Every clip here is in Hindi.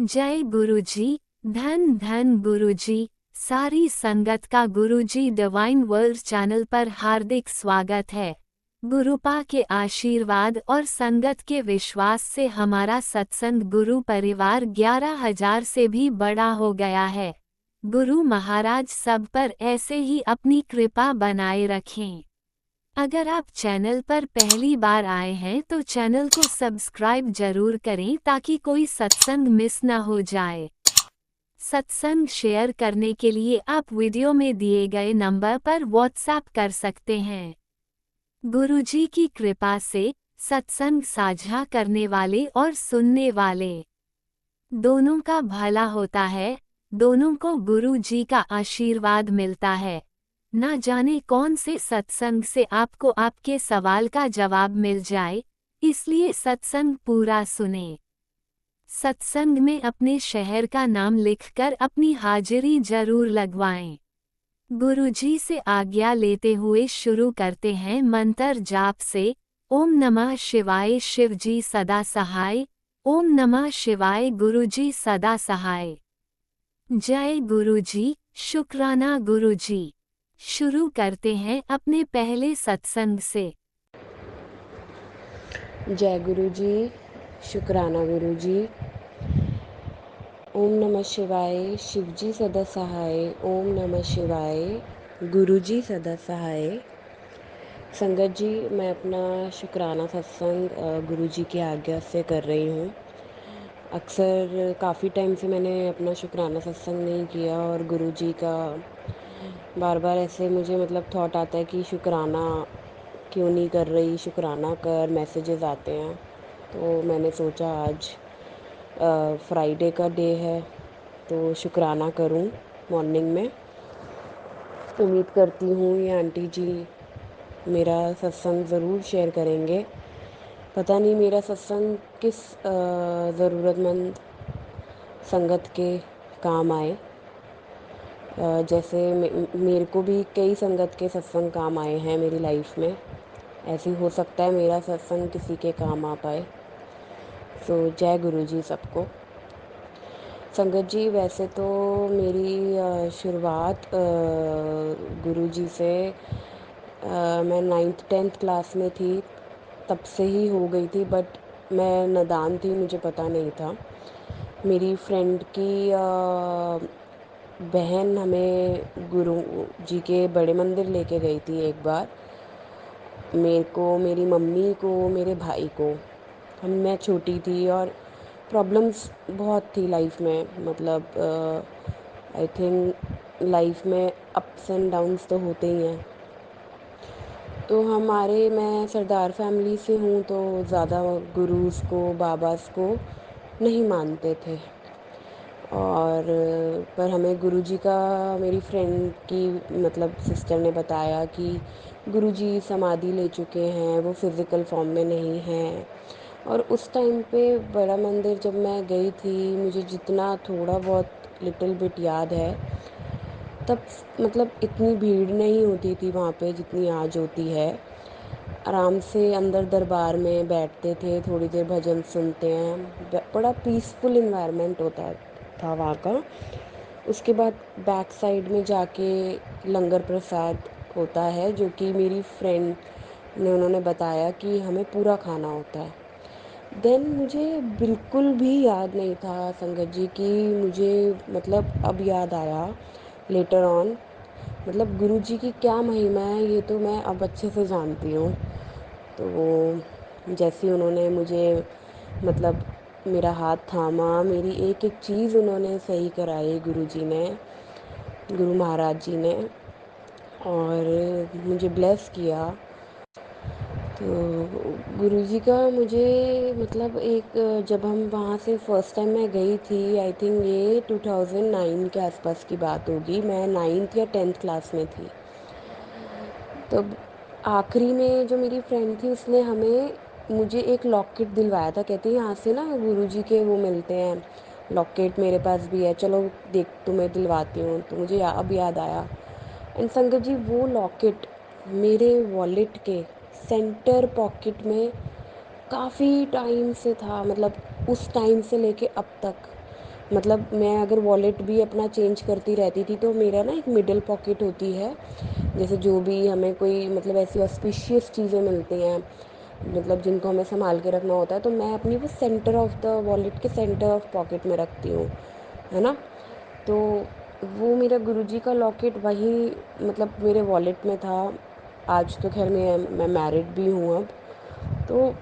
जय गुरुजी। धन धन गुरुजी। सारी संगत का गुरुजी डिवाइन वर्ल्ड चैनल पर हार्दिक स्वागत है। गुरुपा के आशीर्वाद और संगत के विश्वास से हमारा सत्संग गुरु परिवार 11,000 से भी बड़ा हो गया है। गुरु महाराज सब पर ऐसे ही अपनी कृपा बनाए रखें। अगर आप चैनल पर पहली बार आए हैं तो चैनल को सब्सक्राइब जरूर करें ताकि कोई सत्संग मिस न हो जाए। सत्संग शेयर करने के लिए आप वीडियो में दिए गए नंबर पर व्हाट्सएप कर सकते हैं। गुरुजी की कृपा से सत्संग साझा करने वाले और सुनने वाले दोनों का भला होता है। दोनों को गुरु जी का आशीर्वाद मिलता है। ना जाने कौन से सत्संग से आपको आपके सवाल का जवाब मिल जाए, इसलिए सत्संग पूरा सुने। सत्संग में अपने शहर का नाम लिखकर अपनी हाजिरी जरूर लगवाएं। गुरुजी से आज्ञा लेते हुए शुरू करते हैं मंत्र जाप से। ओम नमः शिवाय शिवजी सदा सहाय। ओम नमः शिवाय गुरुजी सदा सहाय। जय गुरुजी। शुक्राना गुरुजी। शुरू करते हैं अपने पहले सत्संग से। जय गुरु जी। शुक्राना गुरु जी। ओम नमः शिवाय शिवजी सदा सहाय। ओम नमः शिवाय गुरु जी सदा सहाय। संगत जी, मैं अपना शुक्राना सत्संग गुरु जी की आज्ञा से कर रही हूँ। अक्सर काफ़ी टाइम से मैंने अपना शुक्राना सत्संग नहीं किया और गुरु जी का बार बार ऐसे मुझे थॉट आता है कि शुक्राना क्यों नहीं कर रही, शुक्राना कर, मैसेजेस आते हैं। तो मैंने सोचा आज फ्राइडे का डे है तो शुक्राना करूं मॉर्निंग में। उम्मीद करती हूँ ये आंटी जी मेरा सत्संग ज़रूर शेयर करेंगे। पता नहीं मेरा सत्संग किस ज़रूरतमंद संगत के काम आए। जैसे मेरे को भी कई संगत के सत्संग काम आए हैं मेरी लाइफ में। ऐसे हो सकता है मेरा सत्संग किसी के काम आ पाए। सो जय गुरु जी सबको। संगत जी, वैसे तो मेरी शुरुआत गुरु जी से मैं 9th-10th क्लास में थी तब से ही हो गई थी, बट मैं नादान थी, मुझे पता नहीं था। मेरी फ्रेंड की बहन हमें गुरु जी के बड़े मंदिर लेके गई थी एक बार। मेरे को, मेरी मम्मी को, मेरे भाई को। मैं छोटी थी और प्रॉब्लम्स बहुत थी लाइफ में। आई थिंक लाइफ में अप्स एंड डाउन्स तो होते ही हैं। तो मैं सरदार फैमिली से हूँ तो ज़्यादा गुरुज़ को, बाबास को नहीं मानते थे। और पर हमें गुरुजी का, मेरी फ्रेंड की सिस्टर ने बताया कि गुरुजी समाधि ले चुके हैं, वो फिज़िकल फॉर्म में नहीं हैं। और उस टाइम पे बड़ा मंदिर जब मैं गई थी, मुझे जितना थोड़ा बहुत लिटिल बिट याद है, तब इतनी भीड़ नहीं होती थी वहाँ पे जितनी आज होती है। आराम से अंदर दरबार में बैठते थे, थोड़ी देर भजन सुनते हैं, बड़ा पीसफुल इन्वायरमेंट होता था वहाँ का। उसके बाद बैक साइड में जाके लंगर प्रसाद होता है, जो कि मेरी फ्रेंड ने, उन्होंने बताया कि हमें पूरा खाना होता है। देन मुझे बिल्कुल भी याद नहीं था संगत जी कि मुझे अब याद आया लेटर ऑन। गुरु जी की क्या महिमा है ये तो मैं अब अच्छे से जानती हूँ। तो जैसे उन्होंने मुझे मतलब मेरा हाथ थामा, मेरी एक एक चीज़ उन्होंने सही कराई गुरु जी ने, गुरु महाराज जी ने, और मुझे ब्लेस किया। तो गुरुजी का मुझे एक, जब हम वहाँ से फ़र्स्ट टाइम मैं गई थी, आई थिंक ये 2009 के आसपास की बात होगी। मैं 9th या 10th क्लास में थी। तब आखिरी में जो मेरी फ्रेंड थी उसने मुझे एक लॉकेट दिलवाया था। कहती है यहाँ से ना गुरुजी के वो मिलते हैं लॉकेट, मेरे पास भी है, चलो देख तुम्हें दिलवाती हूँ। तो मुझे अब याद आया। एंड संगत जी, वो लॉकेट मेरे वॉलेट के सेंटर पॉकेट में काफ़ी टाइम से था। उस टाइम से लेके अब तक मतलब मैं अगर वॉलेट भी अपना चेंज करती रहती थी तो मेरा ना एक मिडल पॉकेट होती है, जैसे जो भी हमें कोई मतलब ऐसी ऑस्पिशियस चीज़ें मिलती हैं, मतलब जिनको हमें संभाल के रखना होता है, तो मैं अपनी वो सेंटर ऑफ द वॉलेट के सेंटर ऑफ पॉकेट में रखती हूँ, है ना। तो वो मेरा गुरुजी का लॉकेट वही मतलब मेरे वॉलेट में था। आज तो खैर मैं मैरिड भी हूँ अब। तो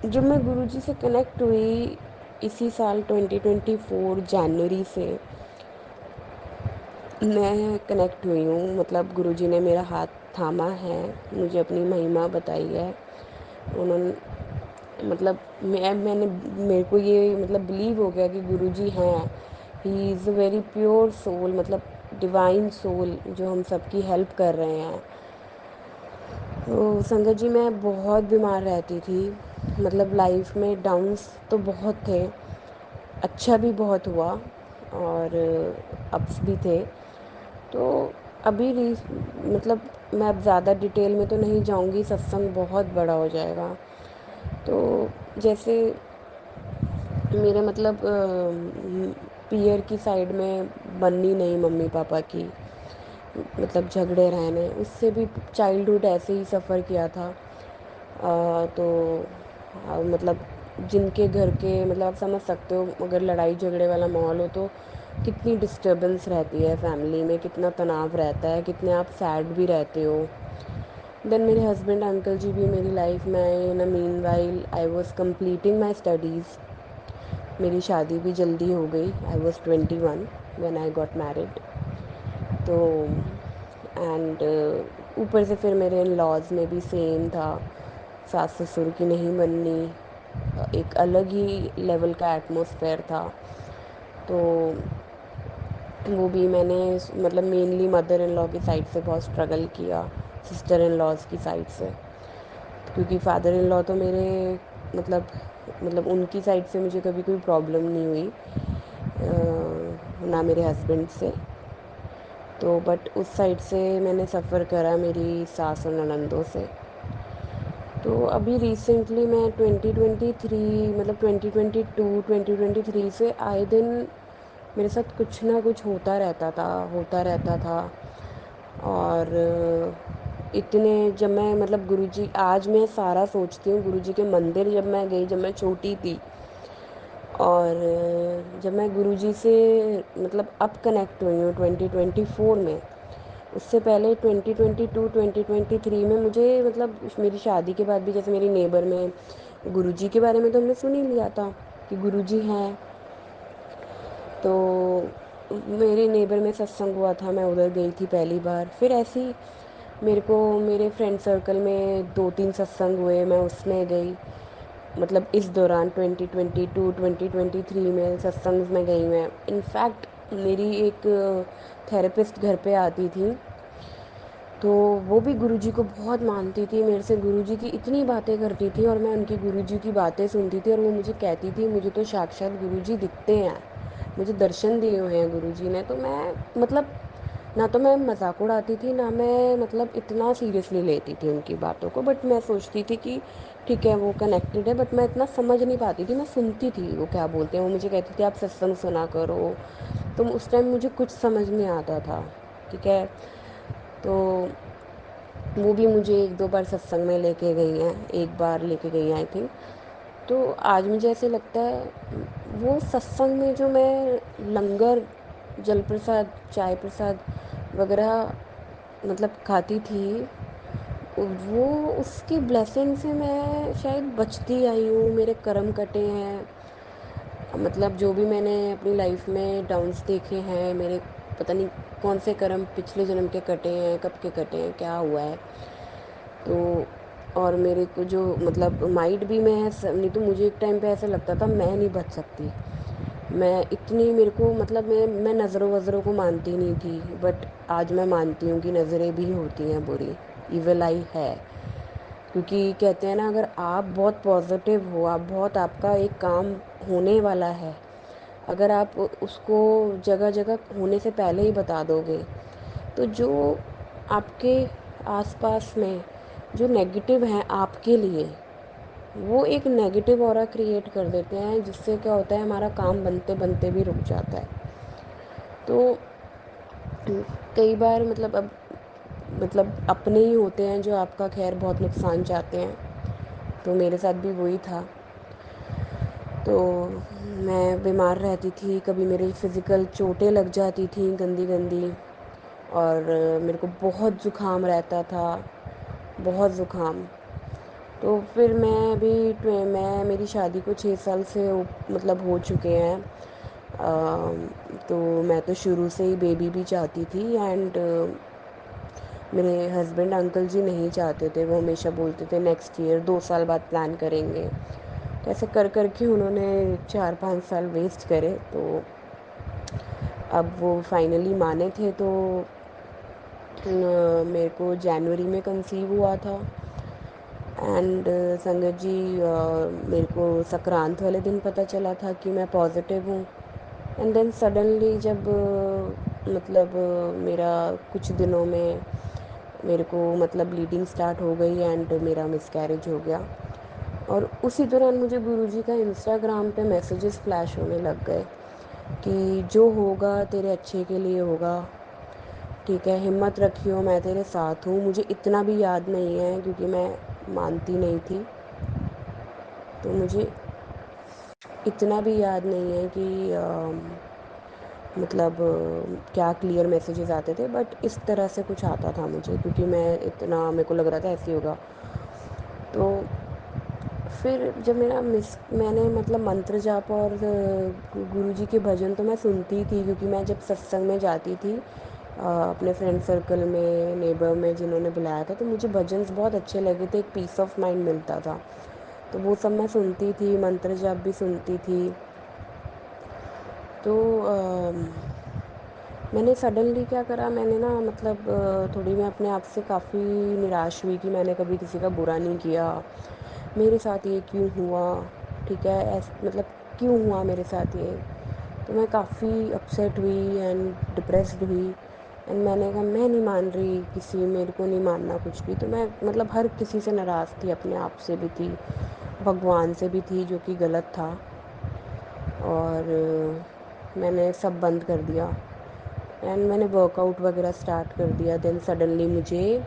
जब मैं गुरुजी से कनेक्ट हुई इसी साल 2024 जनवरी से मैं कनेक्ट हुई हूँ, मतलब गुरुजी ने मेरा हाथ थामा है, मुझे अपनी महिमा बताई है उन्होंने। मतलब मैंने मेरे को ये मतलब बिलीव हो गया कि गुरुजी हैं, he is a very pure soul, मतलब डिवाइन सोल जो हम सबकी हेल्प कर रहे हैं। तो संगत जी मैं बहुत बीमार रहती थी, मतलब लाइफ में डाउन्स तो बहुत थे, अच्छा भी बहुत हुआ और अप्स भी थे। तो अभी मतलब मैं अब ज़्यादा डिटेल में तो नहीं जाऊंगी, सत्संग बहुत बड़ा हो जाएगा। तो जैसे मेरे मतलब पियर की साइड में बननी नहीं मम्मी पापा की, मतलब झगड़े रहने, उससे भी चाइल्डहुड ऐसे ही सफ़र किया था। तो मतलब जिनके घर के मतलब आप समझ सकते हो, अगर लड़ाई झगड़े वाला माहौल हो तो कितनी डिस्टर्बेंस रहती है फैमिली में, कितना तनाव रहता है, कितने आप सैड भी रहते हो। देन मेरे हस्बैंड अंकल जी भी मेरी लाइफ में आए। In a meanwhile I was completing my studies, मेरी शादी भी जल्दी हो गई। I was 21 when I got married. तो एंड ऊपर से फिर मेरे इन लॉज में भी सेम था, सास ससुर की नहीं बननी, एक अलग ही लेवल का एटमॉस्फेयर था। तो वो भी मैंने मतलब मेनली मदर इन लॉ की साइड से बहुत स्ट्रगल किया, सिस्टर इन लॉज की साइड से, क्योंकि फादर इन लॉ तो मेरे मतलब उनकी साइड से मुझे कभी कोई प्रॉब्लम नहीं हुई, ना मेरे हस्बैंड से। तो बट उस साइड से मैंने सफ़र करा मेरी सास और ननंदों से। तो अभी रिसेंटली मैं 2023 मतलब 2022 2023 से आए दिन मेरे साथ कुछ ना कुछ होता रहता था। और इतने जब मैं मतलब गुरुजी, आज मैं सारा सोचती हूँ गुरुजी के मंदिर जब मैं गई जब मैं छोटी थी, और जब मैं गुरुजी से मतलब अब कनेक्ट हुई हूँ 2024 में। उससे पहले 2022 2023 में मुझे मतलब मेरी शादी के बाद भी जैसे मेरी नेबर में गुरुजी के बारे में तो हमने सुन ही लिया था कि गुरुजी हैं। तो मेरे नेबर में सत्संग हुआ था, मैं उधर गई थी पहली बार। फिर ऐसे ही मेरे को मेरे फ्रेंड सर्कल में 2-3 सत्संग हुए, मैं उसमें गई। मतलब इस दौरान 2022 2023 में सत्संग में गई मैं। इनफैक्ट मेरी एक थेरेपिस्ट घर पे आती थी, तो वो भी गुरुजी को बहुत मानती थी, मेरे से गुरुजी की इतनी बातें करती थी और मैं उनकी गुरुजी की बातें सुनती थी। और वो मुझे कहती थी मुझे तो साक्षात गुरुजी दिखते हैं, मुझे दर्शन दिए हुए हैं गुरुजी ने। तो मैं मतलब ना तो मैं मजाक उड़ाती थी, ना मैं मतलब इतना सीरियसली लेती थी उनकी बातों को। बट मैं सोचती थी कि ठीक है वो कनेक्टेड है, बट मैं इतना समझ नहीं पाती थी। मैं सुनती थी वो क्या बोलते हैं, वो मुझे कहती थी आप सत्संग सुना करो। तो उस टाइम मुझे कुछ समझ नहीं आता था, ठीक है। तो वो भी मुझे 1-2 बार सत्संग में लेके गई हैं, एक बार लेके गई हैं आई थिंक। तो आज मुझे ऐसे लगता है वो सत्संग में जो मैं लंगर, जल प्रसाद, चाय प्रसाद वगैरह मतलब खाती थी, वो उसकी ब्लेसिंग से मैं शायद बचती आई हूँ। मेरे कर्म कटे हैं, मतलब जो भी मैंने अपनी लाइफ में डाउन्स देखे हैं मेरे, पता नहीं कौन से कर्म पिछले जन्म के कटे हैं, कब के कटे हैं, क्या हुआ है। तो और मेरे को जो मतलब माइंड भी मैं नहीं तो मुझे एक टाइम पे ऐसा लगता था मैं नहीं बच सकती, मैं इतनी मेरे को मतलब मैं नज़रों वज़रों को मानती नहीं थी। बट आज मैं मानती हूँ कि नज़रें भी होती हैं बुरी, इविल आई है। क्योंकि कहते हैं ना, अगर आप बहुत पॉजिटिव हो, आप बहुत आपका एक काम होने वाला है, अगर आप उसको जगह जगह होने से पहले ही बता दोगे, तो जो आपके आसपास में जो नेगेटिव हैं आपके लिए, वो एक नेगेटिव ऑरा क्रिएट कर देते हैं, जिससे क्या होता है हमारा काम बनते बनते भी रुक जाता है। तो कई बार मतलब अब मतलब अपने ही होते हैं जो आपका खैर बहुत नुकसान चाहते हैं, तो मेरे साथ भी वही था। तो मैं बीमार रहती थी, कभी मेरे फिज़िकल चोटें लग जाती थी गंदी गंदी, और मेरे को बहुत ज़ुकाम रहता था, बहुत ज़ुकाम। तो फिर मैं मेरी शादी को 6 साल से मतलब हो चुके हैं। तो मैं तो शुरू से ही बेबी भी चाहती थी, एंड मेरे हस्बैंड अंकल जी नहीं चाहते थे। वो हमेशा बोलते थे नेक्स्ट ईयर, 2 साल बाद प्लान करेंगे। तो ऐसे कर कर के उन्होंने 4-5 साल वेस्ट करे। तो अब वो फाइनली माने थे। तो मेरे को जनवरी में कंसीव हुआ था, एंड संगत जी मेरे को संक्रांत वाले दिन पता चला था कि मैं पॉजिटिव हूँ। एंड देन सडनली जब मतलब मेरा कुछ दिनों में मेरे को मतलब ब्लीडिंग स्टार्ट हो गई, एंड मेरा मिसकैरेज हो गया। और उसी दौरान मुझे गुरुजी का इंस्टाग्राम पे मैसेजेस फ्लैश होने लग गए कि जो होगा तेरे अच्छे के लिए होगा, ठीक है, हिम्मत रखियो, मैं तेरे साथ हूँ। मुझे इतना भी याद नहीं है क्योंकि मैं मानती नहीं थी, तो मुझे इतना भी याद नहीं है कि मतलब क्या क्लियर मैसेजेस आते थे, बट इस तरह से कुछ आता था मुझे, क्योंकि मैं इतना मेरे को लग रहा था ऐसे ही होगा। तो फिर जब मैंने मतलब मंत्र जाप और गुरुजी के भजन तो मैं सुनती थी, क्योंकि मैं जब सत्संग में जाती थी अपने फ्रेंड सर्कल में, नेबर में जिन्होंने बुलाया था, तो मुझे भजन बहुत अच्छे लगे थे, एक पीस ऑफ माइंड मिलता था। तो वो सब मैं सुनती थी, मंत्र जाप भी सुनती थी। तो मैंने सडनली क्या करा, मैंने ना मतलब थोड़ी मैं अपने आप से काफ़ी निराश हुई कि मैंने कभी किसी का बुरा नहीं किया, मेरे साथ ये क्यों हुआ, ठीक है, मतलब क्यों हुआ मेरे साथ ये। तो मैं काफ़ी अपसेट हुई एंड डिप्रेस्ड हुई, एंड मैंने कहा मैं नहीं मान रही किसी, मेरे को नहीं मानना कुछ भी। तो मैं मतलब हर किसी से नाराज़ थी, अपने आप से भी थी, भगवान से भी थी, जो कि गलत था। और मैंने सब बंद कर दिया, एंड मैंने वर्कआउट वगैरह स्टार्ट कर दिया। देन सडनली मुझे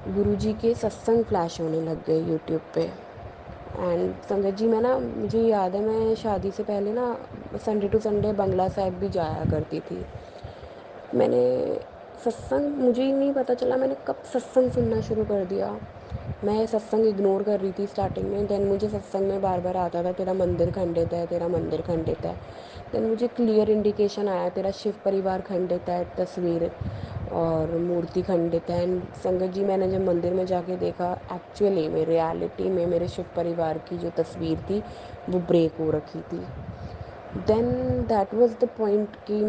गुरुजी के सत्संग फ्लैश होने लग गए यूट्यूब पे। एंड संगत जी, मैं ना मुझे याद है मैं शादी से पहले ना Sunday to Sunday Bangla Sahib भी जाया करती थी। मैंने सत्संग, मुझे ही नहीं पता चला मैंने कब सत्संग सुनना शुरू कर दिया। मैं सत्संग इग्नोर कर रही थी स्टार्टिंग में, देन मुझे सत्संग में बार बार आता था तेरा मंदिर खंडित है, तेरा मंदिर खंडित है। देन मुझे क्लियर इंडिकेशन आया तेरा शिव परिवार खंडित है, तस्वीर और मूर्ति खंडित है। एंड संगत जी, मैंने जब मंदिर में जाके देखा, एक्चुअली में रियलिटी में मेरे शिव परिवार की जो तस्वीर थी वो ब्रेक हो रखी थी। Then that was the point कि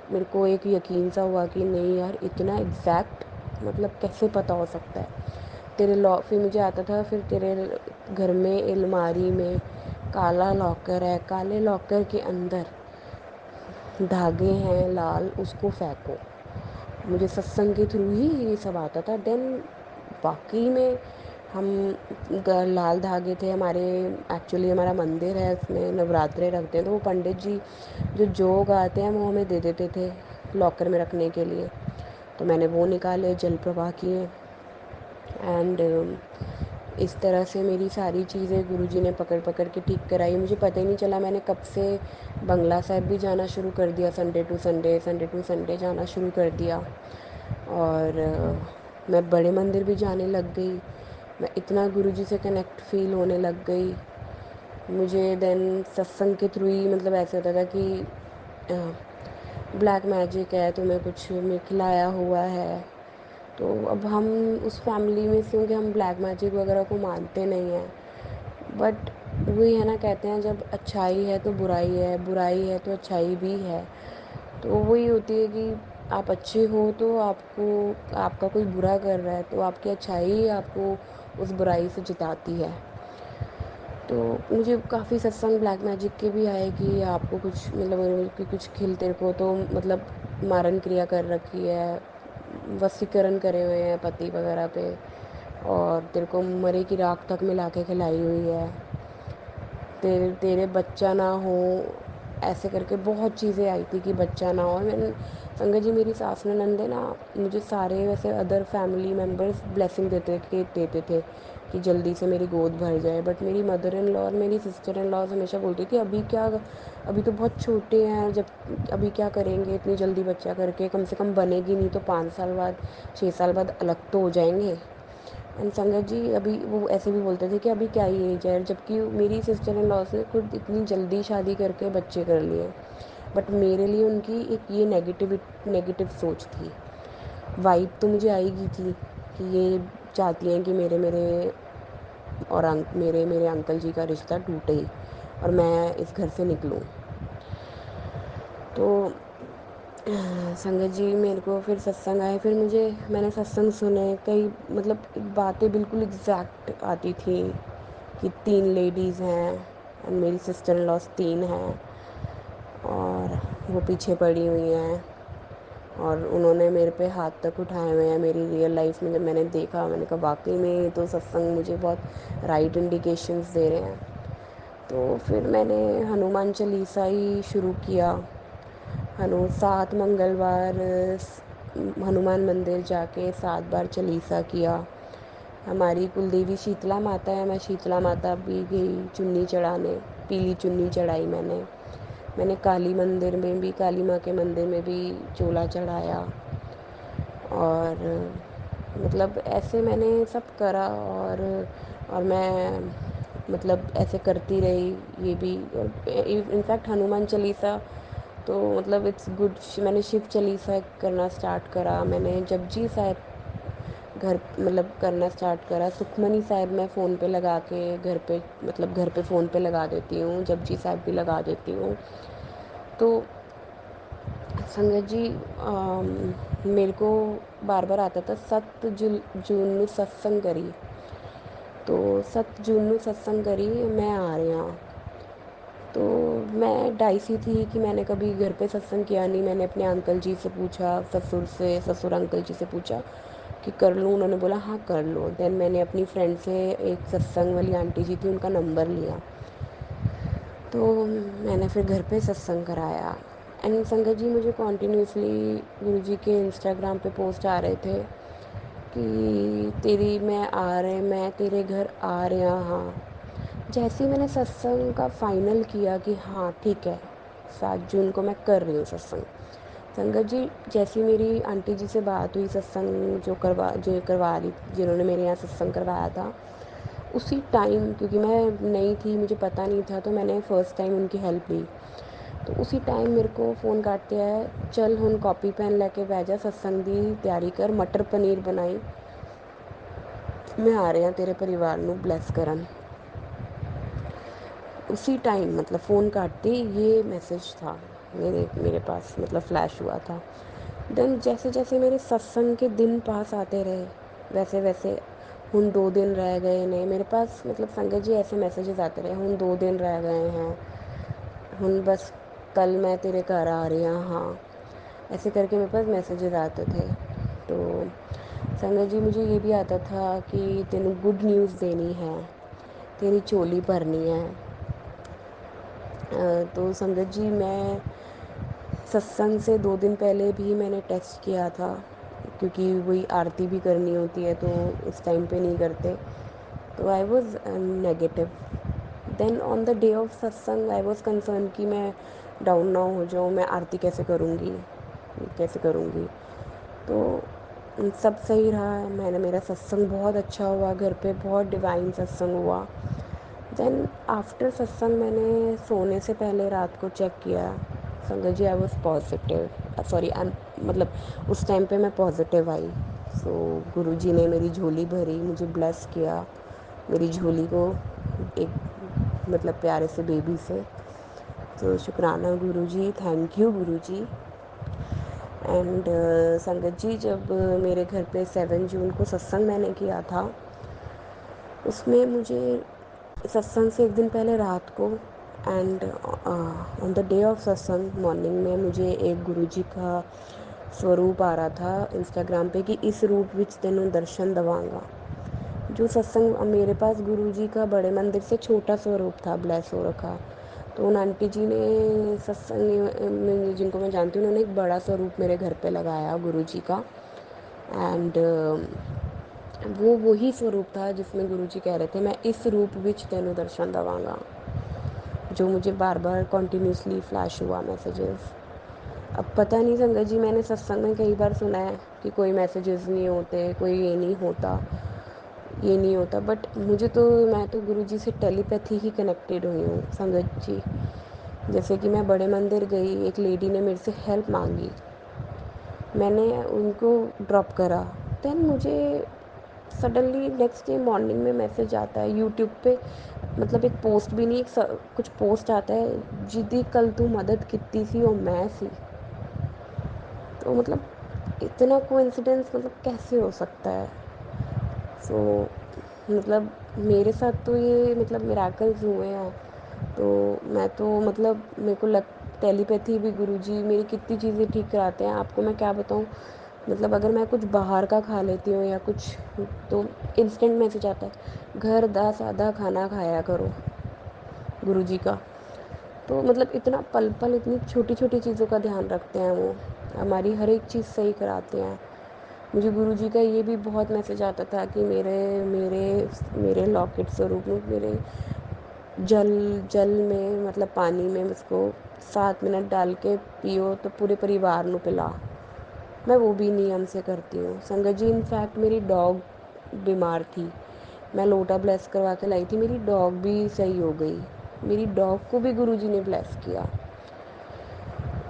मेरे को एक यकीन सा हुआ कि नहीं यार, इतना एग्जैक्ट मतलब कैसे पता हो सकता है तेरे लॉ। फिर मुझे आता था, फिर तेरे घर में अलमारी में काला लॉकर है, काले लॉकर के अंदर धागे हैं लाल, उसको फेंको। मुझे सत्संग के थ्रू ही ये सब आता था। देन वाकई में हम लाल धागे थे हमारे, एक्चुअली हमारा मंदिर है, उसमें नवरात्रे रखते हैं, तो वो पंडित जी जो जोग आते हैं वो हमें दे देते थे लॉकर में रखने के लिए। तो मैंने वो निकाले, जल प्रवाह किए, एंड इस तरह से मेरी सारी चीज़ें गुरुजी ने पकड़ पकड़ के ठीक कराई। मुझे पता ही नहीं चला मैंने कब से बंगला साहिब भी जाना शुरू कर दिया, संडे टू संडे जाना शुरू कर दिया। और मैं बड़े मंदिर भी जाने लग गई, मैं इतना गुरुजी से कनेक्ट फील होने लग गई। मुझे देन सत्संग के थ्रू ही मतलब ऐसे होता था कि ब्लैक मैजिक है, तुम्हें कुछ में खिलाया हुआ है। तो अब हम उस फैमिली में से, कि हम ब्लैक मैजिक वगैरह को मानते नहीं हैं, बट वही है ना, कहते हैं जब अच्छाई है तो बुराई है, बुराई है तो अच्छाई भी है। तो वही होती है कि आप अच्छे हो तो आपका कोई बुरा कर रहा है, तो आपकी अच्छाई आपको उस बुराई से जिताती है। तो मुझे काफ़ी सत्संग ब्लैक मैजिक के भी आए कि आपको कुछ मतलब कि कुछ खिल तेरे को तो मतलब मारन क्रिया कर रखी है, वशीकरण करे हुए हैं पति वगैरह पे, और तेरे को मरे की राख तक मिला के खिलाई हुई है, तेरे तेरे बच्चा ना हो, ऐसे करके बहुत चीज़ें आई थी कि बच्चा ना हो। मैंने संगत जी, मेरी सास ननंदे ना मुझे सारे वैसे अदर फैमिली मेम्बर्स ब्लेसिंग देते थे कि जल्दी से मेरी गोद भर जाए, बट मेरी मदर इन लॉ और मेरी सिस्टर इन लॉ हमेशा बोलती थी अभी क्या, अभी तो बहुत छोटे हैं, जब अभी क्या करेंगे इतनी जल्दी बच्चा करके, कम से कम बनेगी नहीं तो 5 साल बाद 6 साल बाद अलग तो हो जाएंगे। एंड संगत जी, अभी वो ऐसे भी बोलते थे कि अभी क्या ही एज है, जबकि मेरी सिस्टर इन लॉज ने खुद इतनी जल्दी शादी करके बच्चे कर लिए। बट मेरे लिए उनकी एक ये नेगेटिव सोच थी। वाइब तो मुझे आएगी थी कि ये चाहती हैं कि मेरे मेरे और मेरे मेरे अंकल जी का रिश्ता टूटे ही और मैं इस घर से निकलूं। तो संगत जी, मेरे को फिर सत्संग आए, फिर मैंने सत्संग सुने, कई मतलब बातें बिल्कुल एग्जैक्ट आती थी कि 3 लेडीज़ हैं एंड मेरी सिस्टर इन लॉज 3 हैं और वो पीछे पड़ी हुई हैं और उन्होंने मेरे पे हाथ तक उठाए हुए हैं। मेरी रियल लाइफ में जब मैंने देखा, मैंने कहा वाकई में ये तो सत्संग मुझे बहुत राइट इंडिकेशंस दे रहे हैं। तो फिर मैंने हनुमान चालीसा ही शुरू किया। 7 मंगलवार हनुमान मंदिर जाके 7 बार चालीसा किया। हमारी कुलदेवी शीतला माता है, मैं शीतला माता भी गई चुन्नी चढ़ाने, पीली चुन्नी चढ़ाई मैंने काली मंदिर में भी, काली माँ के मंदिर में भी चोला चढ़ाया। और मतलब ऐसे मैंने सब करा और मैं मतलब ऐसे करती रही ये भी। इनफैक्ट हनुमान चालीसा तो मतलब इट्स गुड। मैंने शिव चालीसा करना स्टार्ट करा, मैंने जपजी साहिब घर मतलब करना स्टार्ट करा। सुखमनी साहिब मैं फ़ोन पे लगा के घर पे मतलब घर पे फ़ोन पे लगा देती हूँ, जपजी साहिब भी लगा देती हूँ। तो संगत जी, मेरे को बार बार आता था 7 जून ਨੂੰ सत्संग करी, तो 7 जून ਨੂੰ सत्संग करी मैं आ रही हूँ। तो मैं डाइसी थी कि मैंने कभी घर पे सत्संग किया नहीं। मैंने अपने अंकल जी से पूछा, ससुर अंकल जी से पूछा कि कर लूँ, उन्होंने बोला हाँ कर लो। देन मैंने अपनी फ्रेंड से, एक सत्संग वाली आंटी जी थी, उनका नंबर लिया, तो मैंने फिर घर पे सत्संग कराया। एंड संगत जी, मुझे कॉन्टीन्यूसली गुरु जी के इंस्टाग्राम पे पोस्ट आ रहे थे कि मैं तेरे घर आ रहा हाँ। जैसे ही मैंने सत्संग का फाइनल किया कि हाँ ठीक है 7 जून को मैं कर रही हूँ सत्संग, संगत जी जैसी मेरी आंटी जी से बात हुई, सत्संग जो करवा रही, जिन्होंने मेरे यहाँ सत्संग करवाया था, उसी टाइम, क्योंकि मैं नई थी मुझे पता नहीं था, तो मैंने फ़र्स्ट टाइम उनकी हेल्प ली। तो उसी टाइम मेरे को फ़ोन काटते है, चल हुन कॉपी पेन लैके बह जा, सत्संग की तैयारी कर, मटर पनीर बनाई, मैं आ रहा तेरे परिवार ਨੂੰ ब्लैस करन। उसी टाइम मतलब फ़ोन काटते ये मैसेज था मेरे पास, मतलब फ़्लैश हुआ था। देन जैसे जैसे मेरे सत्संग के दिन पास आते रहे, वैसे वैसे हुन 2 दिन रह गए ने मेरे पास, मतलब संगत जी ऐसे मैसेजेस आते रहे, हुन 2 दिन रह गए हैं, हुन बस कल मैं तेरे घर आ रही हाँ। ऐसे करके मेरे पास मैसेजेस आते थे। तो संगत जी, मुझे ये भी आता था कि तेनू गुड न्यूज़ देनी है, तेरी चोली भरनी है। तो संगत जी, मैं सत्संग से 2 दिन पहले भी मैंने टेस्ट किया था, क्योंकि वही आरती भी करनी होती है तो उस टाइम पे नहीं करते, तो I was negative. Then on the day of satsang I was concern कि मैं डाउन ना हो जाऊँ, मैं आरती कैसे करूँगी। तो सब सही रहा, मेरा सत्संग बहुत अच्छा हुआ, घर पे बहुत डिवाइन सत्संग हुआ। देन आफ्टर सत्संग मैंने सोने से पहले रात को चेक किया, संगत जी आई वॉज पॉजिटिव, सॉरी मतलब उस टाइम पे मैं पॉजिटिव आई। सो गुरु जी ने मेरी झोली भरी, मुझे ब्लेस किया, मेरी झोली को एक मतलब प्यारे से बेबी से। तो शुक्राना गुरु जी, thank you Guru ji. And संगत जी, जब मेरे घर पे 7 जून को सत्संग मैंने किया था, उसमें मुझे सत्संग से एक दिन पहले रात को and on the day of सत्संग मॉर्निंग में मुझे एक गुरुजी का स्वरूप आ रहा था इंस्टाग्राम पे कि इस रूप विच तेनों दर्शन दवांगा। जो सत्संग मेरे पास गुरुजी का बड़े मंदिर से छोटा स्वरूप था ब्लेस हो रखा। तो उन आंटी जी ने सत्संग में, जिनको मैं जानती हूँ, उन्होंने एक बड़ा स्वरूप मेरे घर पे लगाया गुरुजी का। एंड वो वही स्वरूप था जिसमें गुरुजी कह रहे थे, मैं इस रूप विच तेनू दर्शन दवांगा, जो मुझे बार बार कॉन्टीन्यूसली फ्लैश हुआ मैसेजेस। अब पता नहीं संगत जी, मैंने सत्संग में कई बार सुना है कि कोई मैसेजेस नहीं होते, कोई ये नहीं होता, ये नहीं होता, बट मुझे तो, मैं तो गुरुजी से टेलीपैथी ही कनेक्टेड हुई हूँ संगत जी। जैसे कि मैं बड़े मंदिर गई, एक लेडी ने मेरे से हेल्प मांगी, मैंने उनको ड्रॉप करा, देन मुझे सडनली नेक्स्ट डे मॉर्निंग में मैसेज आता है यूट्यूब पे, मतलब एक पोस्ट भी नहीं, एक कुछ पोस्ट आता है, जिदी कल तू मदद किती सी वो मैं सी। तो मतलब इतना कोइंसिडेंस मतलब कैसे हो सकता है। सो मतलब मेरे साथ तो ये मतलब मिराकल्स हुए हैं। तो मैं तो मतलब मेरे को लग टेलीपैथी भी गुरुजी मेरी कितनी चीज़ें ठीक कराते हैं, आपको मैं क्या बताऊँ। मतलब अगर मैं कुछ बाहर का खा लेती हूँ या कुछ, तो इंस्टेंट मैसेज आता है, घर दा सादा खाना खाया करो, गुरुजी का। तो मतलब इतना पल पल इतनी छोटी छोटी चीज़ों का ध्यान रखते हैं वो, हमारी हर एक चीज़ सही कराते हैं। मुझे गुरुजी का ये भी बहुत मैसेज आता था कि मेरे मेरे मेरे लॉकेट स्वरूप में, मेरे जल जल में, मतलब पानी में उसको 7 मिनट डाल के पियो तो पूरे परिवार को पिला। मैं वो भी नियम से करती हूँ संगत जी। इनफैक्ट मेरी डॉग बीमार थी, मैं लोटा ब्लेस करवा के लाई थी, मेरी डॉग भी सही हो गई। मेरी डॉग को भी गुरुजी ने ब्लेस किया।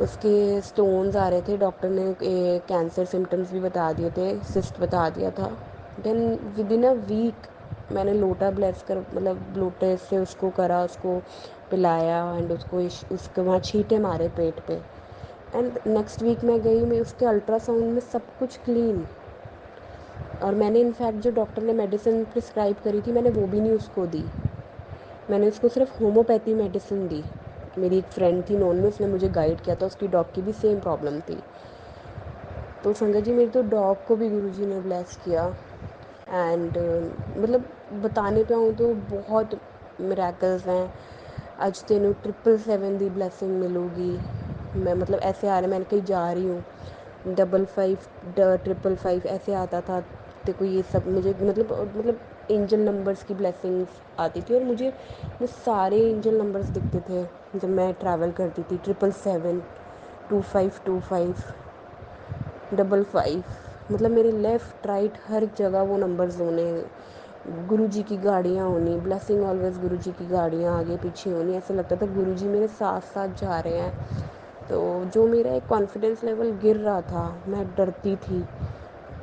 उसके स्टोन्स आ रहे थे, डॉक्टर ने कैंसर सिम्टम्स भी बता दिए थे, सिस्ट बता दिया था। Then within a week मैंने लोटा ब्लेस कर, मतलब लोटे से उसको करा, उसको पिलाया एंड उसके वहाँ छींटे मारे पेट पे। एंड नेक्स्ट वीक मैं गई, मैं उसके अल्ट्रासाउंड में सब कुछ क्लीन। और मैंने इनफैक्ट जो डॉक्टर ने मेडिसिन प्रिस्क्राइब करी थी, मैंने वो भी नहीं उसको दी, मैंने उसको सिर्फ होम्योपैथी मेडिसिन दी। मेरी एक फ्रेंड थी नॉन में, उसने मुझे गाइड किया था, उसकी डॉग की भी सेम प्रॉब्लम थी। तो संगत जी मेरी तो डॉग को भी गुरुजी ने ब्लेस किया। एंड मतलब बताने पे आऊँ तो बहुत मिरेकल्स हैं। आज तेनू 777 दी ब्लेसिंग मिलूगी। मैं मतलब ऐसे आ रहे, मैंने कहीं जा रही हूँ, 55 555 ऐसे आता था, तो कोई ये सब मुझे मतलब एंजल नंबर्स की ब्लेसिंग्स आती थी। और मुझे वो सारे एंजल नंबर्स दिखते थे जब मैं ट्रैवल करती थी, 777 2525 55, मतलब मेरे लेफ़्ट राइट हर जगह वो नंबर्स होने, गुरुजी की गाड़ियाँ होनी, ब्लेसिंग ऑलवेज गुरुजी की गाड़ियाँ आगे पीछे होनी, ऐसा लगता था गुरुजी मेरे साथ साथ जा रहे हैं। तो जो मेरा एक कॉन्फिडेंस लेवल गिर रहा था, मैं डरती थी,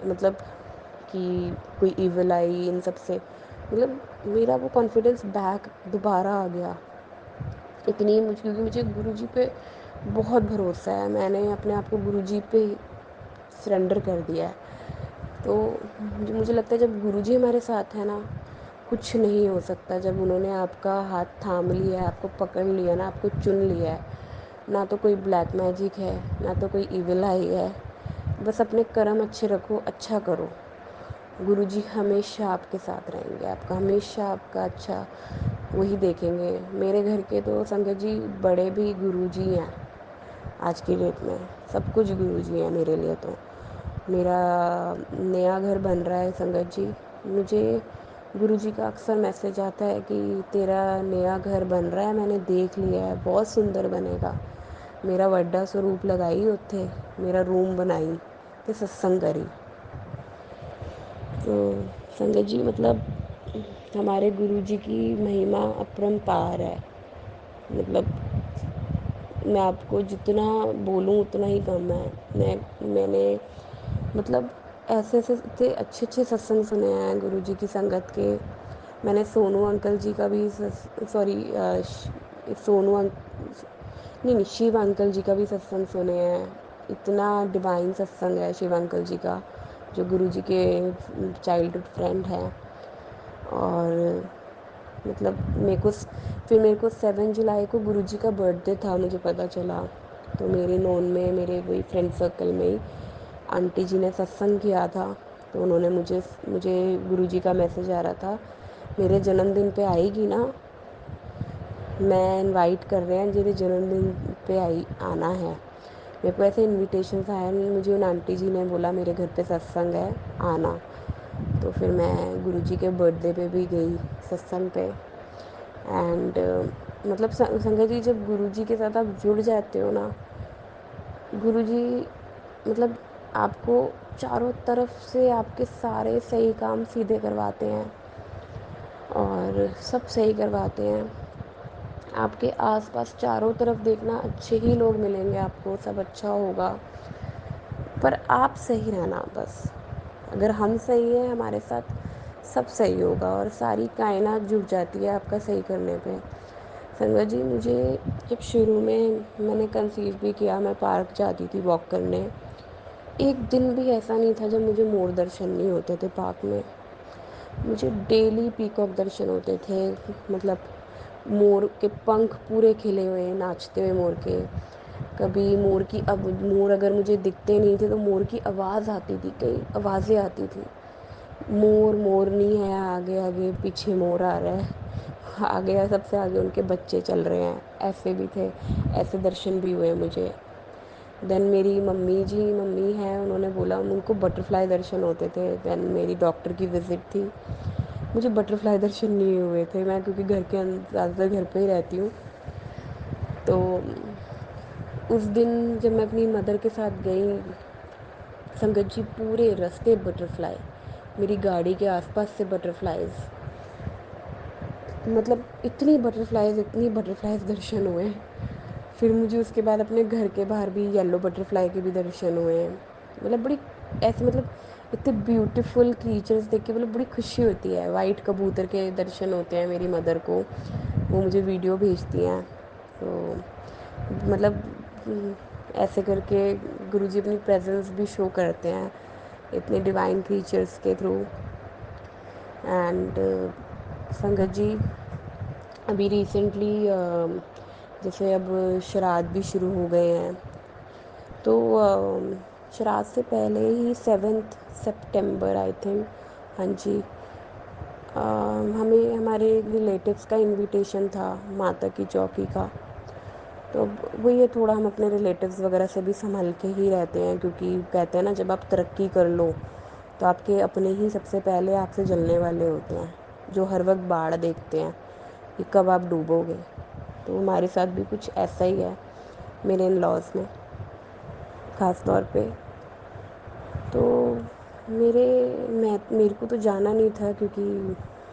मतलब कि कोई इविल आई इन सब से, मतलब मेरा वो कॉन्फिडेंस बैक दोबारा आ गया। इतनी मुझ क्योंकि मुझे गुरुजी पे बहुत भरोसा है, मैंने अपने आप को गुरुजी पे सरेंडर कर दिया है। तो मुझे लगता है जब गुरुजी हमारे साथ है ना, कुछ नहीं हो सकता। जब उन्होंने आपका हाथ थाम लिया है, आपको पकड़ लिया ना, आपको चुन लिया है, ना तो कोई ब्लैक मैजिक है, ना तो कोई इविल आई है। बस अपने कर्म अच्छे रखो, अच्छा करो, गुरुजी हमेशा आपके साथ रहेंगे, आपका हमेशा आपका अच्छा वही देखेंगे। मेरे घर के तो संगत जी बड़े भी गुरुजी हैं, आज की डेट में सब कुछ गुरुजी हैं मेरे लिए। तो मेरा नया घर बन रहा है संगत जी, मुझे गुरुजी का अक्सर मैसेज आता है कि तेरा नया घर बन रहा है, मैंने देख लिया है, बहुत सुंदर बनेगा। मेरा ਵੱਡਾ स्वरूप लगाई उत्थे, मेरा रूम बनाई ते सत्संग करी। तो संगत जी मतलब हमारे गुरुजी की महिमा अपरंपार है। मतलब मैं आपको जितना बोलूँ उतना ही कम है। मैंने मतलब ऐसे ऐसे इतने अच्छे अच्छे सत्संग सुने हैं गुरुजी की संगत के। मैंने सोनू अंकल जी का भी सॉरी सोनू नहीं नहीं शिव अंकल जी का भी सत्संग सुने हैं। इतना डिवाइन सत्संग है शिव अंकल जी का, जो गुरुजी के चाइल्डहुड फ्रेंड हैं। और मतलब मेरे को 7 जुलाई को गुरुजी का बर्थडे था, मुझे पता चला। तो मेरे नोन में, मेरे वही फ्रेंड सर्कल में ही आंटी जी ने सत्संग किया था। तो उन्होंने मुझे मुझे गुरुजी का मैसेज आ रहा था, मेरे जन्मदिन पे आएगी ना, मैं इनवाइट कर रहे हैं, मेरे जन्मदिन पे आना है। मेरे को ऐसे इनविटेशन आया, मुझे उन आंटी जी ने बोला मेरे घर पे सत्संग है, आना। तो फिर मैं गुरुजी के बर्थडे पे भी गई सत्संग पे। एंड मतलब संगत जी, जब गुरुजी के साथ आप जुड़ जाते हो ना, गुरुजी मतलब आपको चारों तरफ से आपके सारे सही काम सीधे करवाते हैं और सब सही करवाते हैं। आपके आसपास चारों तरफ देखना, अच्छे ही लोग मिलेंगे आपको, सब अच्छा होगा, पर आप सही रहना बस। अगर हम सही हैं हमारे साथ, सब सही होगा और सारी कायनात जुट जाती है आपका सही करने पे। संगत जी, मुझे जब शुरू में मैंने कंसीव भी किया, मैं पार्क जाती थी वॉक करने, एक दिन भी ऐसा नहीं था जब मुझे मोर दर्शन नहीं होते थे पार्क में। मुझे डेली पीकॉक दर्शन होते थे, मतलब मोर के पंख पूरे खिले हुए नाचते हुए मोर के। कभी मोर की, अब मोर अगर मुझे दिखते नहीं थे तो मोर की आवाज़ आती थी, कई आवाज़ें आती थी, मोर मोर नहीं है, आगे आगे पीछे मोर आ रहा है, आगे सबसे आगे उनके बच्चे चल रहे हैं, ऐसे भी थे, ऐसे दर्शन भी हुए मुझे। देन मेरी मम्मी हैं, उन्होंने बोला उनको बटरफ्लाई दर्शन होते थे। देन मेरी डॉक्टर की विज़िट थी, मुझे बटरफ्लाई दर्शन नहीं हुए थे, मैं क्योंकि घर के अंदर ज़्यादातर घर पे ही रहती हूँ। तो उस दिन जब मैं अपनी मदर के साथ गई, संगत जी पूरे रास्ते बटरफ्लाई, मेरी गाड़ी के आसपास से बटरफ्लाइज, मतलब इतनी बटरफ्लाइज दर्शन हुए। फिर मुझे उसके बाद अपने घर के बाहर भी येलो बटरफ्लाई के भी दर्शन हुए। मतलब बड़ी ऐसे, मतलब इतने ब्यूटीफुल क्रीचर्स देख के मतलब बड़ी खुशी होती है। वाइट कबूतर के दर्शन होते हैं मेरी मदर को, वो मुझे वीडियो भेजती हैं। तो मतलब ऐसे करके गुरुजी अपनी प्रेजेंस भी शो करते हैं इतने डिवाइन क्रीचर्स के थ्रू। एंड संगत जी, अभी रिसेंटली जैसे अब श्राद्ध भी शुरू हो गए हैं, तो श्राद्ध से पहले ही 7 सितंबर आई थिंक, हाँ जी, हमें हमारे रिलेटिव्स का इनविटेशन था माता की चौकी का। तो वही है, थोड़ा हम अपने रिलेटिव्स वगैरह से भी संभल के ही रहते हैं, क्योंकि कहते हैं ना, जब आप तरक्की कर लो तो आपके अपने ही सबसे पहले आपसे जलने वाले होते हैं, जो हर वक्त बाढ़ देखते हैं कि कब आप डूबोगे। तो हमारे साथ भी कुछ ऐसा ही है, मेरे इन लॉज में ख़ास तौर पे। तो मेरे को तो जाना नहीं था, क्योंकि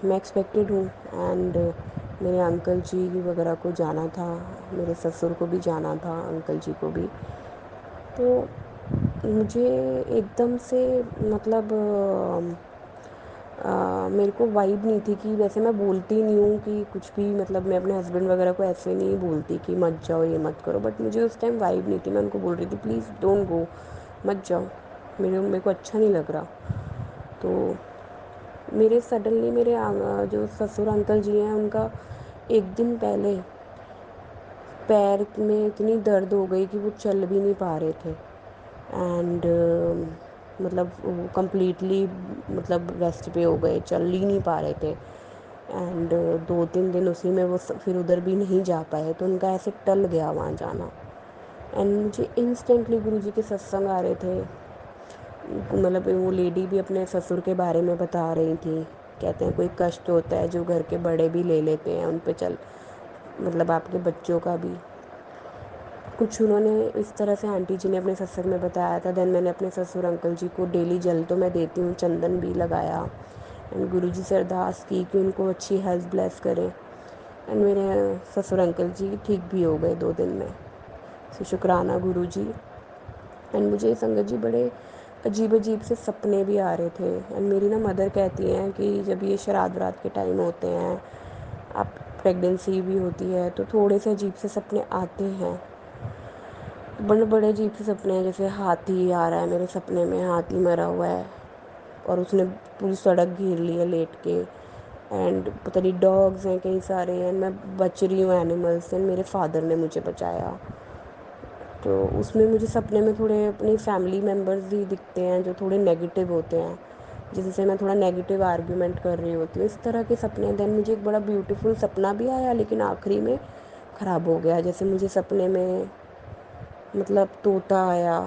मैं एक्सपेक्टेड हूँ। एंड मेरे अंकल जी वगैरह को जाना था, मेरे ससुर को भी जाना था, अंकल जी को भी। तो मुझे एकदम से मतलब मेरे को वाइब नहीं थी कि, वैसे मैं बोलती नहीं हूँ कि कुछ भी, मतलब मैं अपने हस्बैंड वगैरह को ऐसे नहीं बोलती कि मत जाओ, ये मत करो, बट मुझे उस टाइम वाइब नहीं थी। मैं उनको बोल रही थी प्लीज़ डोंट गो, मत जाओ, मेरे को अच्छा नहीं लग रहा। तो मेरे सडनली मेरे जो ससुर अंकल जी हैं, उनका एक दिन पहले पैर में इतनी दर्द हो गई कि वो चल भी नहीं पा रहे थे। एंड मतलब वो कम्प्लीटली मतलब रेस्ट पे हो गए, चल ही नहीं पा रहे थे। एंड 2-3 दिन उसी में वो फिर उधर भी नहीं जा पाए, तो उनका ऐसे टल गया वहाँ जाना। एंड मुझे इंस्टेंटली गुरुजी के सत्संग आ रहे थे, मतलब वो लेडी भी अपने ससुर के बारे में बता रही थी। कहते हैं कोई कष्ट होता है जो घर के बड़े भी ले लेते हैं उन पे, चल मतलब आपके बच्चों का भी कुछ, उन्होंने इस तरह से आंटी जी ने अपने सत्संग में बताया था। देन मैंने अपने ससुर अंकल जी को डेली जल तो मैं देती हूँ, चंदन भी लगाया, एंड गुरुजी से अरदास की कि उनको अच्छी हेल्थ ब्लेस करें। एंड मेरे ससुर अंकल जी ठीक भी हो गए 2 दिन में, सो शुक्राना गुरुजी। एंड मुझे संगत जी बड़े अजीब अजीब से सपने भी आ रहे थे। एंड मेरी ना मदर कहती हैं कि जब ये श्राद्ध रात के टाइम होते हैं, आप प्रेगनेंसी भी होती है, तो थोड़े से अजीब से सपने आते हैं, बड़े बड़े अजीब से सपने हैं। जैसे हाथी आ रहा है मेरे सपने में, हाथी मरा हुआ है और उसने पूरी सड़क घेर ली है लेट के। एंड पता नहीं डॉग्स हैं कई सारे, एंड मैं बच रही हूँ एनिमल्स से, मेरे फादर ने मुझे बचाया। तो उसमें मुझे सपने में थोड़े अपनी फैमिली मेम्बर्स भी दिखते हैं जो थोड़े नेगेटिव होते हैं। जैसे मैं थोड़ा नेगेटिव आर्ग्यूमेंट कर रही होती हूँ, इस तरह के सपने। देन मुझे एक बड़ा ब्यूटीफुल सपना भी आया, लेकिन आखिरी में ख़राब हो गया। जैसे मुझे सपने में मतलब तोता आया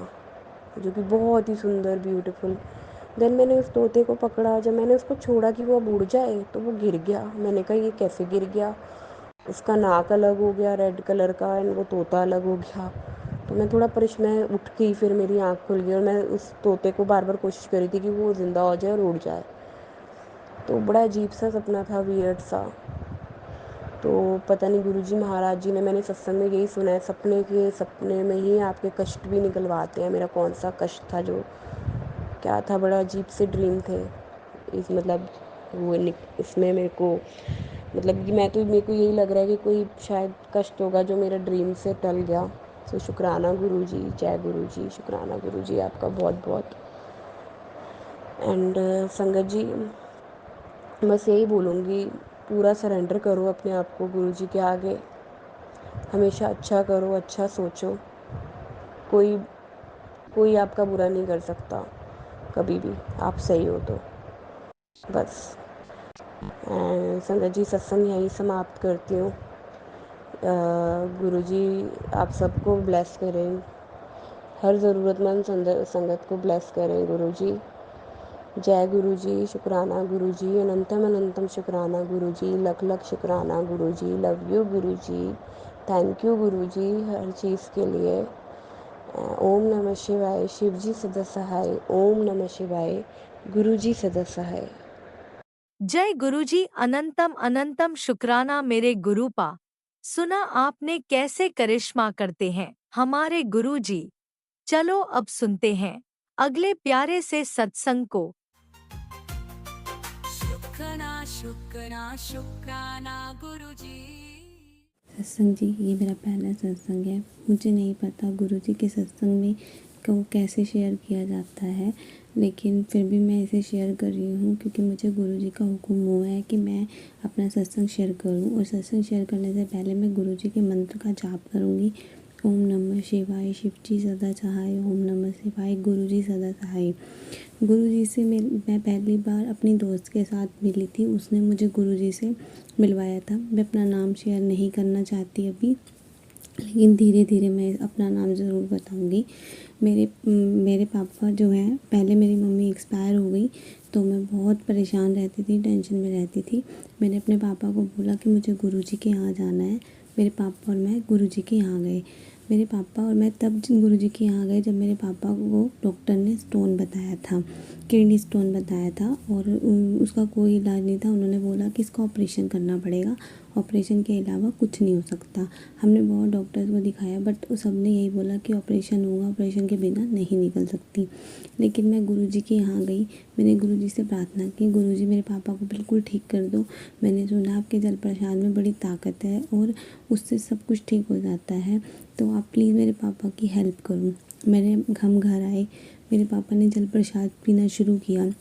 जो कि बहुत ही सुंदर ब्यूटीफुल। देन मैंने उस तोते को पकड़ा, जब मैंने उसको छोड़ा कि वो अब उड़ जाए तो वो गिर गया। मैंने कहा ये कैसे गिर गया, उसका नाक अलग हो गया रेड कलर का एंड वो तोता अलग हो गया। तो मैं थोड़ा मैं उठ गई, फिर मेरी आँख खुल गई और मैं उस तोते को बार बार कोशिश करी थी कि वो ज़िंदा हो जाए और उड़ जाए। तो बड़ा अजीब सा सपना था, वियर्ड सा। तो पता नहीं गुरुजी महाराज जी ने, मैंने सत्संग में यही सुना है, सपने में ही आपके कष्ट भी निकलवाते हैं। मेरा कौन सा कष्ट था, जो क्या था, बड़ा अजीब से ड्रीम थे इस मतलब वो इसमें मेरे को मतलब कि मेरे को यही लग रहा है कि कोई शायद कष्ट होगा जो मेरा ड्रीम से टल गया। सो शुक्राना गुरुजी, जय गुरुजी, शुक्राना गुरुजी आपका बहुत बहुत। एंड संगत जी, बस यही बोलूँगी, पूरा सरेंडर करो अपने आप को गुरुजी के आगे। हमेशा अच्छा करो, अच्छा सोचो। कोई कोई आपका बुरा नहीं कर सकता कभी भी, आप सही हो तो बस। संगत जी, सत्संग यहीं समाप्त करती हूँ। गुरुजी आप सबको ब्लेस करें, हर ज़रूरतमंद संगत को ब्लेस करें गुरुजी। जय गुरुजी, शुक्राना गुरुजी, अनंतम अनंतम शुक्राना गुरुजी, लख लख शुक्राना Guruji, love you Guruji, thank you Guruji हर चीज़ के लिए। ओम नमः शिवाय, शिवजी सदा सहाय। ओम नमः शिवाय, गुरुजी सदा सहाय। जय गुरुजी, अनंतम अनंतम शुक्राना मेरे गुरुपा। सुना आपने कैसे करिश्मा करते हैं हमारे गुरुजी। चलो अब सुनते हैं अगले प्यारे से सत्संग को। शुक्राना शुक्राना शुक्राना गुरुजी। सत्संग जी, ये मेरा पहला सत्संग है। मुझे नहीं पता गुरुजी के सत्संग में को कैसे शेयर किया जाता है, लेकिन फिर भी मैं इसे शेयर कर रही हूँ क्योंकि मुझे गुरुजी का हुक्म हुआ है कि मैं अपना सत्संग शेयर करूँ। और सत्संग शेयर करने से पहले मैं गुरुजी के मंत्र का जाप करूँगी। ओम नमः शिवाय, शिवजी सदा सहाय। ओम नमः शिवाय, गुरुजी सदा सहाय। गुरुजी से मैं पहली बार अपनी दोस्त के साथ मिली थी, उसने मुझे गुरुजी से मिलवाया था। मैं अपना नाम शेयर नहीं करना चाहती अभी, लेकिन धीरे धीरे मैं अपना नाम ज़रूर बताऊंगी। मेरे पापा जो हैं, पहले मेरी मम्मी एक्सपायर हो गई तो मैं बहुत परेशान रहती थी, टेंशन में रहती थी। मैंने अपने पापा को बोला कि मुझे गुरुजी के यहाँ जाना है। मेरे पापा और मैं गुरुजी के यहाँ गए। मेरे पापा और मैं तब गुरुजी के यहाँ गए जब मेरे पापा को डॉक्टर ने स्टोन बताया था, किडनी स्टोन बताया था और उसका कोई इलाज नहीं था। उन्होंने बोला कि इसका ऑपरेशन करना पड़ेगा, ऑपरेशन के अलावा कुछ नहीं हो सकता। हमने बहुत डॉक्टर्स को दिखाया बट सब ने यही बोला कि ऑपरेशन होगा, ऑपरेशन के बिना नहीं निकल सकती। लेकिन मैं गुरुजी के यहाँ गई, मैंने गुरुजी से प्रार्थना की, गुरुजी मेरे पापा को बिल्कुल ठीक कर दो। मैंने सुना आपके जल प्रसाद में बड़ी ताकत है और उससे सब कुछ ठीक हो जाता है, तो आप प्लीज़ मेरे पापा की हेल्प करो। हम घर आए, मेरे पापा ने जल प्रसाद पीना शुरू किया।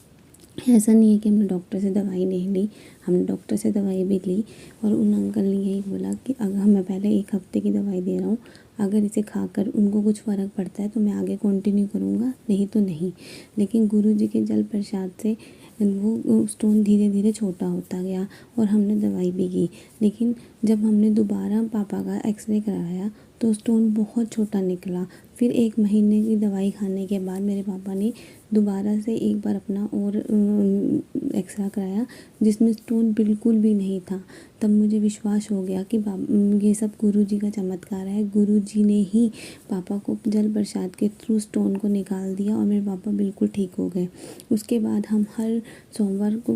ऐसा नहीं है कि हमने डॉक्टर से दवाई नहीं ली, हमने डॉक्टर से दवाई भी ली और उन अंकल ने यही बोला कि अगर मैं पहले 1 हफ्ते की दवाई दे रहा हूँ, अगर इसे खाकर उनको कुछ फ़र्क पड़ता है तो मैं आगे कंटिन्यू करूँगा, नहीं तो नहीं। लेकिन गुरुजी के जल प्रसाद से वो स्टोन धीरे धीरे छोटा होता गया और हमने दवाई भी की। लेकिन जब हमने दोबारा पापा का एक्सरे कराया तो स्टोन बहुत छोटा निकला। फिर 1 महीने की दवाई खाने के बाद मेरे पापा ने दोबारा से एक बार अपना और एक्सरा कराया जिसमें स्टोन बिल्कुल भी नहीं था। तब मुझे विश्वास हो गया कि ये सब गुरुजी का चमत्कार है। गुरुजी ने ही पापा को जल प्रसाद के थ्रू स्टोन को निकाल दिया और मेरे पापा बिल्कुल ठीक हो गए। उसके बाद हम हर सोमवार को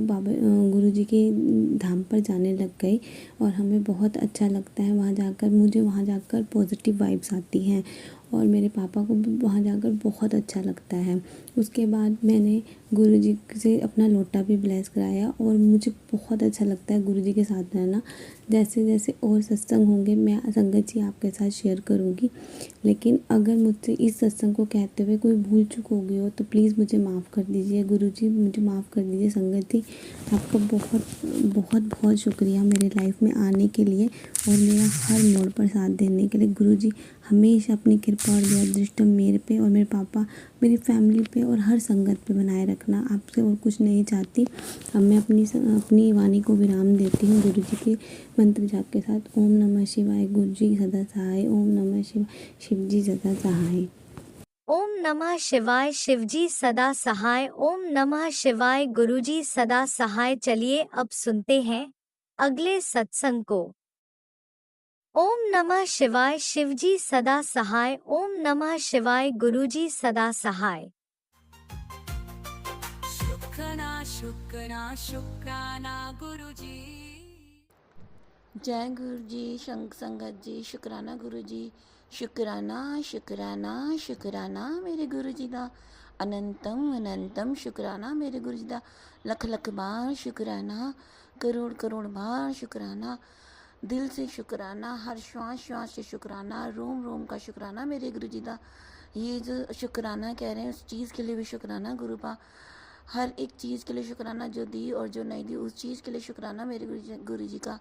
गुरुजी के धाम पर जाने लग गए और हमें बहुत अच्छा लगता है वहाँ जाकर। मुझे वहाँ जाकर पॉजिटिव वाइब्स आती हैं और मेरे पापा को भी वहाँ जाकर बहुत अच्छा लगता है। उसके बाद मैंने गुरुजी से अपना लोटा भी ब्लेस कराया और मुझे बहुत अच्छा लगता है गुरुजी के साथ रहना। जैसे जैसे और सत्संग होंगे मैं संगत जी आपके साथ शेयर करूँगी। लेकिन अगर मुझसे इस सत्संग को कहते हुए कोई भूल चूक हो गई हो तो प्लीज़ मुझे माफ़ कर दीजिए। गुरुजी मुझे माफ़ कर दीजिए। संगत जी आपका बहुत बहुत बहुत शुक्रिया मेरे लाइफ में आने के लिए और मेरा हर मोड़ पर साथ देने के लिए। गुरुजी हमेशा अपनी कृपा और दया दृष्टि मेरे पे और मेरे पापा, मेरी फैमिली पे और हर संगत पे बनाए रखना। आपसे और कुछ नहीं चाहती। अब मैं अपनी वाणी को विराम देती हूँ गुरु जी के मंत्र जाप के साथ। ओम नमः शिवाय, गुरु जी सदा सहाय। ओम नमः शिवाय, शिव जी सदा सहाय। ओम नमः शिवाय, शिवजी सदा सहाय। ओम नमः शिवाय, गुरुजी सदा सहाय। चलिए अब सुनते हैं अगले सत्संग को। ओम नमः शिवाय, शिवजी सदा सहाय। ओम नमः शिवाय, गुरुजी सदा सहाय। शुक्राना शुक्राना गुरुजी। जय गुरु जी, संगत जी, शुकराना गुरु जी। शुकराना शुकराना शुकराना मेरे गुरु जी दा। अनंतम अनंतम शुकराना मेरे गुरु जी दा। लख लख बार शुकराना, करोड़ करोड़ बार शुकराना। दिल से शुकराना, हर श्वास श्वास से शुकराना, रोम रोम का शुकराना मेरे गुरु जी दा। ये जो शुकराना कह रहे हैं उस चीज़ के लिए भी शुकराना गुरु पा। हर एक चीज़ के लिए शुकराना, जो दी और जो नहीं दी उस चीज़ के लिए शुकराना मेरे गुरु जी का।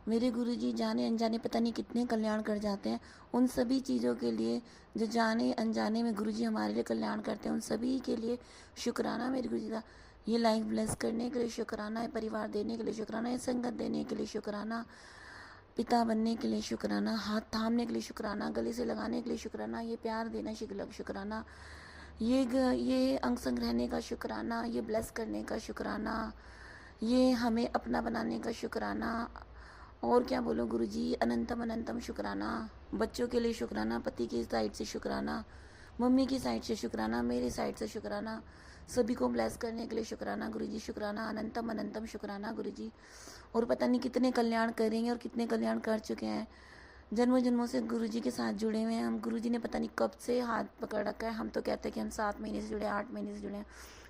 मेरे गुरुजी जाने अनजाने पता नहीं कितने कल्याण कर जाते हैं। उन सभी चीज़ों के लिए जो जाने अनजाने में गुरुजी हमारे लिए कल्याण करते हैं, उन सभी के लिए शुक्राना मेरे गुरुजी का। ये लाइफ ब्लेस करने के लिए शुक्राना है, परिवार देने के लिए शुक्राना है, संगत देने के लिए शुक्राना, पिता बनने के लिए शुक्राना, हाथ थामने के लिए शुक्राना, गले से लगाने के लिए शुक्राना, ये प्यार देना शुक्राना, ये अंग संग रहने का शुक्राना, ये ब्लेस करने का शुक्राना, ये हमें अपना बनाने का शुक्राना। और क्या बोलो गुरुजी, अनंतम अनंतम शुक्राना। बच्चों के लिए शुक्राना, पति की साइड से शुक्राना, मम्मी की साइड से शुक्राना, मेरी साइड से शुक्राना, सभी को ब्लेस करने के लिए शुक्राना गुरुजी। शुक्राना, अनंतम अनंतम शुक्राना गुरुजी। और पता नहीं कितने कल्याण करेंगे और कितने कल्याण कर चुके हैं। जन्मों जन्मों से गुरुजी के साथ जुड़े हुए हैं हम। गुरुजी ने पता नहीं कब से हाथ पकड़ रखा है। हम तो कहते हैं कि हम 7 महीने से जुड़े, 8 महीने से जुड़े हैं,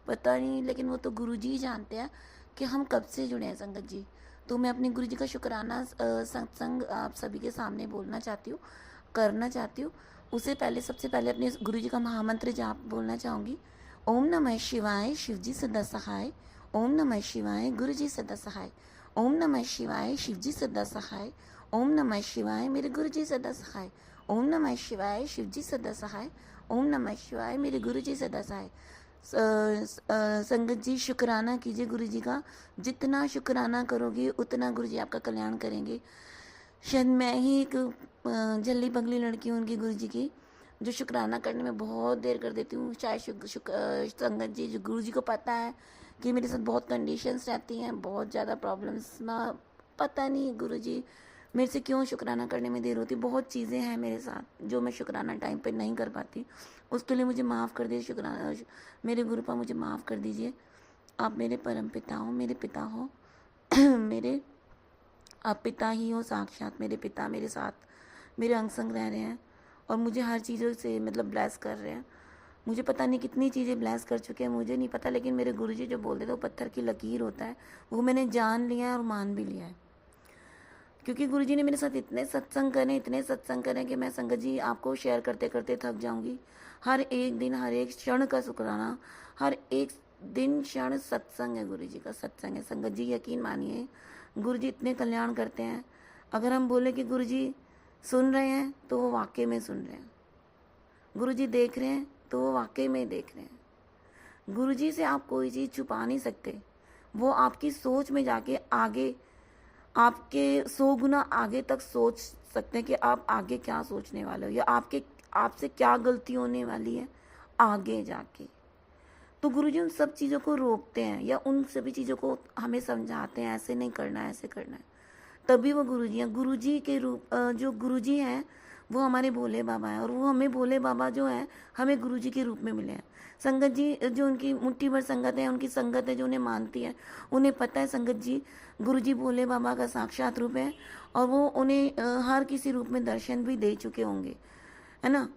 पता नहीं, लेकिन वो तो गुरुजी ही जानते हैं कि हम कब से जुड़े हैं संगत जी। तो मैं अपने गुरुजी का शुक्राना सत्संग आप सभी के सामने बोलना चाहती हूँ, करना चाहती हूँ। उससे पहले सबसे पहले अपने गुरुजी का महामंत्र जाप बोलना चाहूँगी। ओम नमः शिवाय, शिवजी सदा सहाय। ओम नमः शिवाय, गुरुजी सदा सहाय। ओम नमः शिवाय, शिवजी सदा सहाय। ओम नमः शिवाय, मेरे गुरुजी सदा सहाय। ओम नमः शिवाय, शिवजी सदा सहाय। ओम नमः शिवाय, मेरे गुरुजी सदा सहाय। संगत जी शुक्राना कीजिए गुरुजी का। जितना शुक्राना करोगे उतना गुरुजी आपका कल्याण करेंगे। शायद मैं ही एक जल्दी बगली लड़की हूँ उनकी गुरुजी की, जो शुक्राना करने में बहुत देर कर देती हूँ। शायद संगत जी, जो गुरुजी को पता है कि मेरे साथ बहुत कंडीशंस रहती हैं, बहुत ज़्यादा प्रॉब्लम्स ना, पता नहीं गुरुजी मेरे से क्यों शुक्राना करने में देर होती। बहुत चीज़ें हैं मेरे साथ जो मैं शुक्राना टाइम पे नहीं कर पाती। उसके लिए मुझे माफ़ कर दीजिए। शुक्राना मेरे गुरु पा, मुझे माफ़ कर दीजिए। आप मेरे परम पिता हो, मेरे पिता हो मेरे आप पिता ही हो साक्षात। मेरे पिता मेरे साथ मेरे अंग संग रह रहे हैं और मुझे हर चीज़ों से मतलब ब्लेस कर रहे हैं। मुझे पता नहीं कितनी चीज़ें ब्लेस कर चुके हैं, मुझे नहीं पता, लेकिन मेरे गुरुजी जो बोलते थे वो पत्थर की लकीर होता है, वो मैंने जान लिया है और मान भी लिया है। क्योंकि गुरुजी ने मेरे साथ इतने सत्संग करें कि मैं संगत जी आपको शेयर करते करते थक जाऊंगी। हर एक दिन, हर एक क्षण का शुक्राना, हर एक दिन क्षण सत्संग है, गुरुजी का सत्संग है। संगत जी यकीन मानिए, गुरुजी इतने कल्याण करते हैं। अगर हम बोले कि गुरुजी सुन रहे हैं तो वो वाकई में सुन रहे हैं, गुरुजी देख रहे हैं तो वो वाकई में देख रहे हैं। गुरुजी से आप कोई चीज़ छुपा नहीं सकते। वो आपकी सोच में जाके आगे, आपके 100 गुना आगे तक सोच सकते हैं कि आप आगे क्या सोचने वाले हो, या आपसे क्या गलती होने वाली है आगे जाके। तो गुरुजी उन सब चीज़ों को रोकते हैं या उन सभी चीज़ों को हमें समझाते हैं, ऐसे नहीं करना है, ऐसे करना है। तभी वो गुरुजी हैं। गुरुजी के रूप जो गुरुजी हैं वो हमारे भोले बाबा हैं, और वो हमें भोले बाबा जो हैं हमें गुरुजी के रूप में मिले हैं। संगत जी जो उनकी मुट्ठी भर संगत है, उनकी संगत है जो उन्हें मानती है, उन्हें पता है संगत जी गुरुजी भोले बाबा का साक्षात रूप है, और वो उन्हें हर किसी रूप में दर्शन भी दे चुके होंगे, है ना।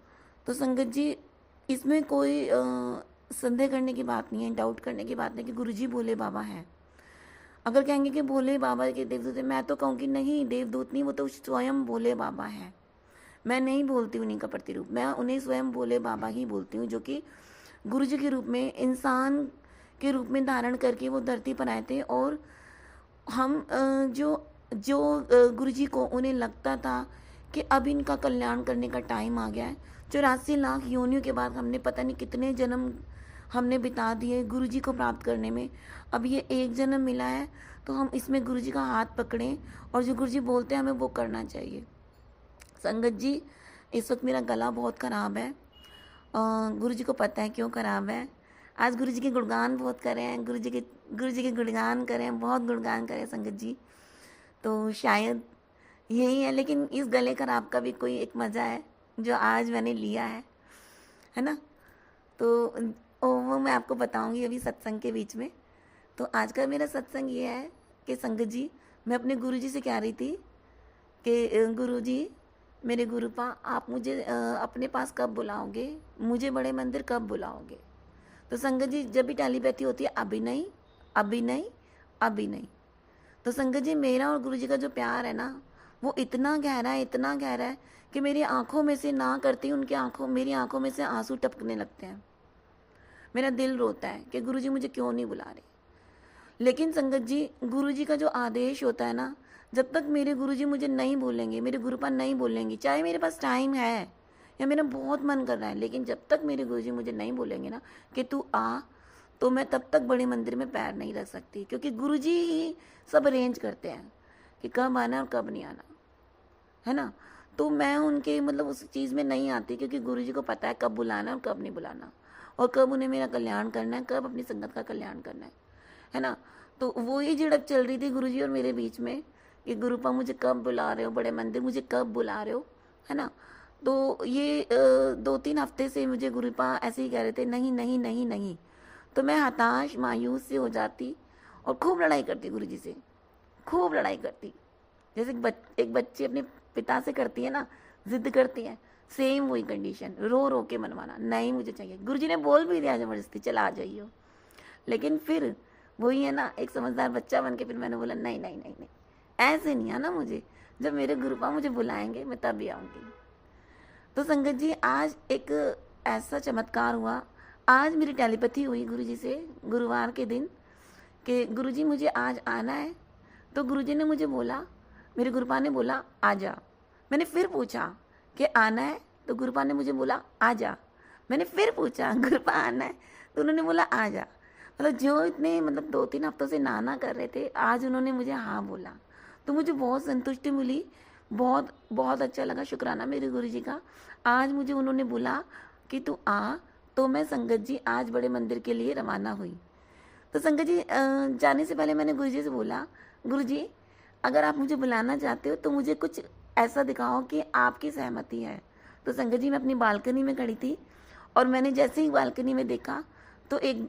तो संगत जी इसमें कोई संदेह करने की बात नहीं है, डाउट करने की बात नहीं कि गुरुजी भोले बाबा हैं। अगर कहेंगे कि भोले बाबा के देवदूत है, मैं तो कहूँगी नहीं, देवदूत नहीं, वो तो स्वयं भोले बाबा है। मैं नहीं बोलती उन्हीं का प्रतिरूप, मैं उन्हें स्वयं भोले बाबा ही बोलती हूँ, जो कि गुरुजी के रूप में, इंसान के रूप में धारण करके वो धरती पर आए थे। और हम जो गुरुजी को उन्हें लगता था कि अब इनका कल्याण करने का टाइम आ गया है। 84 लाख योनियों के बाद हमने पता नहीं कितने जन्म हमने बिता दिए गुरु जी को प्राप्त करने में। अब ये एक जन्म मिला है तो हम इसमें गुरु जी का हाथ पकड़ें और जो गुरु जी बोलते हैं हमें वो करना चाहिए। संगत जी, इस वक्त मेरा गला बहुत ख़राब है। गुरु जी को पता है क्यों ख़राब है। आज गुरु जी के गुणगान बहुत करें, गुरु जी के गुणगान करें, बहुत गुणगान करें संगत जी, तो शायद यही है। लेकिन इस गले खराब का भी कोई एक मज़ा है जो आज मैंने लिया है ना। तो वो मैं आपको बताऊंगी अभी सत्संग के बीच में। तो आज का मेरा सत्संग ये है कि संगत जी, मैं अपने गुरु जी से कह रही थी कि गुरु जी, मेरे गुरुपा, आप मुझे अपने पास कब बुलाओगे, मुझे बड़े मंदिर कब बुलाओगे। तो संगत जी, जब भी टेलीपैथी होती है अभी नहीं, अभी नहीं, अभी नहीं। तो संगत जी, मेरा और गुरु जी का जो प्यार है ना वो इतना गहरा है, इतना गहरा है कि मेरी आंखों में से ना करती मेरी आंखों में से आंसू टपकने लगते हैं। मेरा दिल रोता है कि गुरु जी मुझे क्यों नहीं बुला रहे। लेकिन संगत जी, गुरु जी का जो आदेश होता है ना, जब तक मेरे गुरु जी मुझे नहीं बोलेंगे, मेरे गुरुपा नहीं बोलेंगे, चाहे मेरे पास टाइम है या मेरा बहुत मन कर रहा है, लेकिन जब तक मेरे गुरु जी मुझे नहीं बोलेंगे ना कि तू आ, तो मैं तब तक बड़े मंदिर में पैर नहीं रख सकती। क्योंकि गुरु जी ही सब अरेंज करते हैं कि कब आना और कब नहीं आना, है ना। तो मैं उनके मतलब उस चीज़ में नहीं आती, क्योंकि गुरु जी को पता है कब बुलाना और कब नहीं बुलाना, और कब उन्हें मेरा कल्याण करना है, कब अपनी संगत का कल्याण करना है ना। तो वो ही झड़प चल रही थी गुरु जी और मेरे बीच में कि गुरुपा मुझे कब बुला रहे हो बड़े मंदिर, मुझे कब बुला रहे हो, है ना। तो ये 2-3 हफ्ते से मुझे गुरुपा ऐसे ही कह रहे थे, नहीं नहीं नहीं नहीं। तो मैं हताश मायूस से हो जाती और खूब लड़ाई करती गुरु जी से, खूब लड़ाई करती, जैसे एक बच्ची अपने पिता से करती है ना, जिद करती है, सेम वही कंडीशन, रो रो के मनवाना, नहीं मुझे चाहिए। गुरु जी ने बोल भी दिया जबरदस्ती चला आ जाइए, लेकिन फिर वही है ना, एक समझदार बच्चा बन के फिर मैंने बोला नहीं नहीं नहीं नहीं, ऐसे नहीं आना मुझे, जब मेरे गुरुपा मुझे बुलाएंगे मैं तभी आऊँगी। तो संगत जी, आज एक ऐसा चमत्कार हुआ, आज मेरी टेलीपैथी हुई गुरु जी से गुरुवार के दिन कि गुरु जी मुझे आज आना है। तो गुरु जी ने मुझे बोला, मेरे गुरुपा ने बोला आ जा। मैंने फिर पूछा कि आना है, तो गुरुपा ने मुझे बोला आ जा। मैंने फिर पूछा गुरुपा आना है, तो उन्होंने बोला आ जा। मतलब जो इतने 2-3 हफ्तों से ना कर रहे थे, आज उन्होंने मुझे हाँ बोला, तो मुझे बहुत संतुष्टि मिली, बहुत बहुत अच्छा लगा। शुक्राना मेरे गुरु जी का, आज मुझे उन्होंने बोला कि तू आ, तो मैं संगत जी आज बड़े मंदिर के लिए रवाना हुई। तो संगत जी, जाने से पहले मैंने गुरु जी से बोला, गुरु जी अगर आप मुझे बुलाना चाहते हो तो मुझे कुछ ऐसा दिखाओ कि आपकी सहमति है। तो संगत जी, मैं अपनी बालकनी में खड़ी थी और मैंने जैसे ही बालकनी में देखा तो एक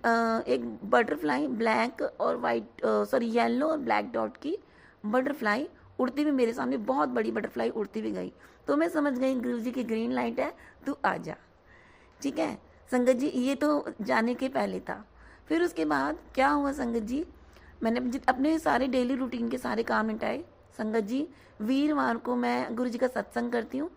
बटरफ्लाई ब्लैक और वाइट येलो और ब्लैक डॉट की बटरफ्लाई उड़ती हुई मेरे सामने, बहुत बड़ी बटरफ्लाई उड़ती हुई गई। तो मैं समझ गई गुरु जी की ग्रीन लाइट है, तू आ जा। ठीक है संगत जी, ये तो जाने के पहले था। फिर उसके बाद क्या हुआ संगत जी, मैंने अपने सारे डेली रूटीन के सारे काम निपटाए। संगत जी, वीरवार को मैं गुरु जी का सत्संग करती हूँ,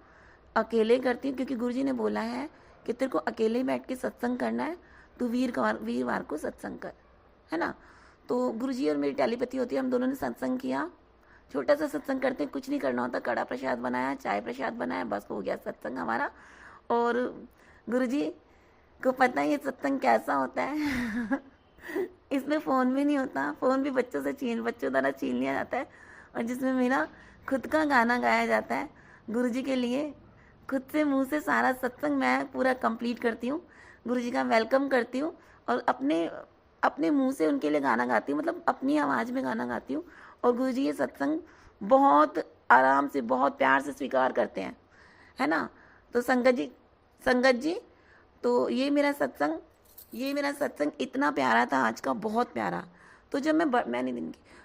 अकेले करती हूँ, क्योंकि गुरु जी ने बोला है कि तेरे को अकेले बैठ के सत्संग करना है, तो वीरवार को सत्संग कर, है ना। तो गुरु जी और मेरी टेलीपैथी होती है, हम दोनों ने सत्संग किया, छोटा सा सत्संग करते हैं, कुछ नहीं करना होता, कड़ा प्रसाद बनाया, चाय प्रसाद बनाया, बस हो गया सत्संग हमारा। और गुरु जी को पता है ये सत्संग कैसा होता है इसमें फ़ोन भी नहीं होता, फ़ोन भी बच्चों द्वारा छीन लिया जाता है, और जिसमें मेरा खुद का गाना गाया जाता है गुरु जी के लिए। खुद से मुंह से सारा सत्संग मैं पूरा कंप्लीट करती हूँ, गुरु जी का वेलकम करती हूँ और अपने मुंह से उनके लिए गाना गाती हूँ, मतलब अपनी आवाज़ में गाना गाती हूँ। और गुरु जी ये सत्संग बहुत आराम से, बहुत प्यार से स्वीकार करते हैं, है ना। तो संगत जी, तो ये मेरा सत्संग इतना प्यारा था आज का, बहुत प्यारा। तो जब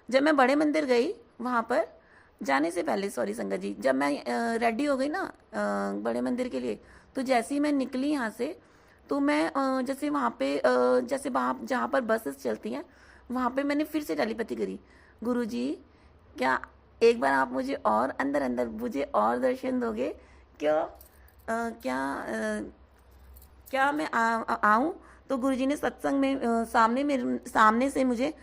जब मैं बड़े मंदिर गई, वहाँ पर जाने से पहले, सॉरी संगत जी, जब मैं रेडी हो गई ना बड़े मंदिर के लिए, तो जैसे ही मैं निकली यहाँ से, तो मैं जैसे वहाँ पे जहाँ पर बसेस चलती हैं, वहाँ पे मैंने फिर से टेलीपैथी करी, गुरु जी क्या एक बार आप मुझे और अंदर मुझे और दर्शन दोगे क्या मैं आऊँ। तो गुरु जी ने सत्संग में सामने से मुझे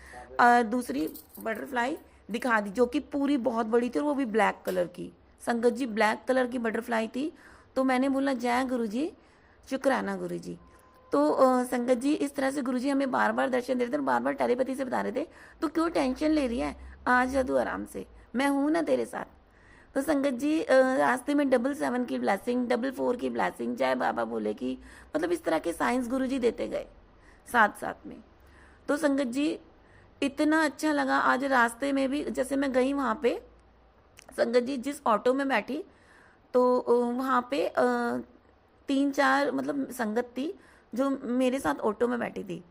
दूसरी बटरफ्लाई दिखा दी, जो कि पूरी बहुत बड़ी थी और वो भी ब्लैक कलर की, संगत जी ब्लैक कलर की बटरफ्लाई थी। तो मैंने बोला जय गुरुजी, शुक्राना गुरुजी। तो संगत जी इस तरह से गुरुजी हमें बार बार दर्शन दे रहे थे और बार बार टेलीपैथी से बता रहे थे, तो क्यों टेंशन ले रही है, आज जा तू आराम से, मैं हूं ना तेरे साथ। तो संगत जी रास्ते में 777 की ब्लेसिंग, 44 की ब्लेसिंग, जय बाबा बोले की, मतलब इस तरह के साइंस गुरुजी देते गए साथ साथ में। तो संगत जी इतना अच्छा लगा। आज रास्ते में भी जैसे मैं गई वहाँ पे, संगत जी जिस ऑटो में बैठी तो वहाँ पे 3-4 मतलब संगत थी जो मेरे साथ ऑटो में बैठी थी।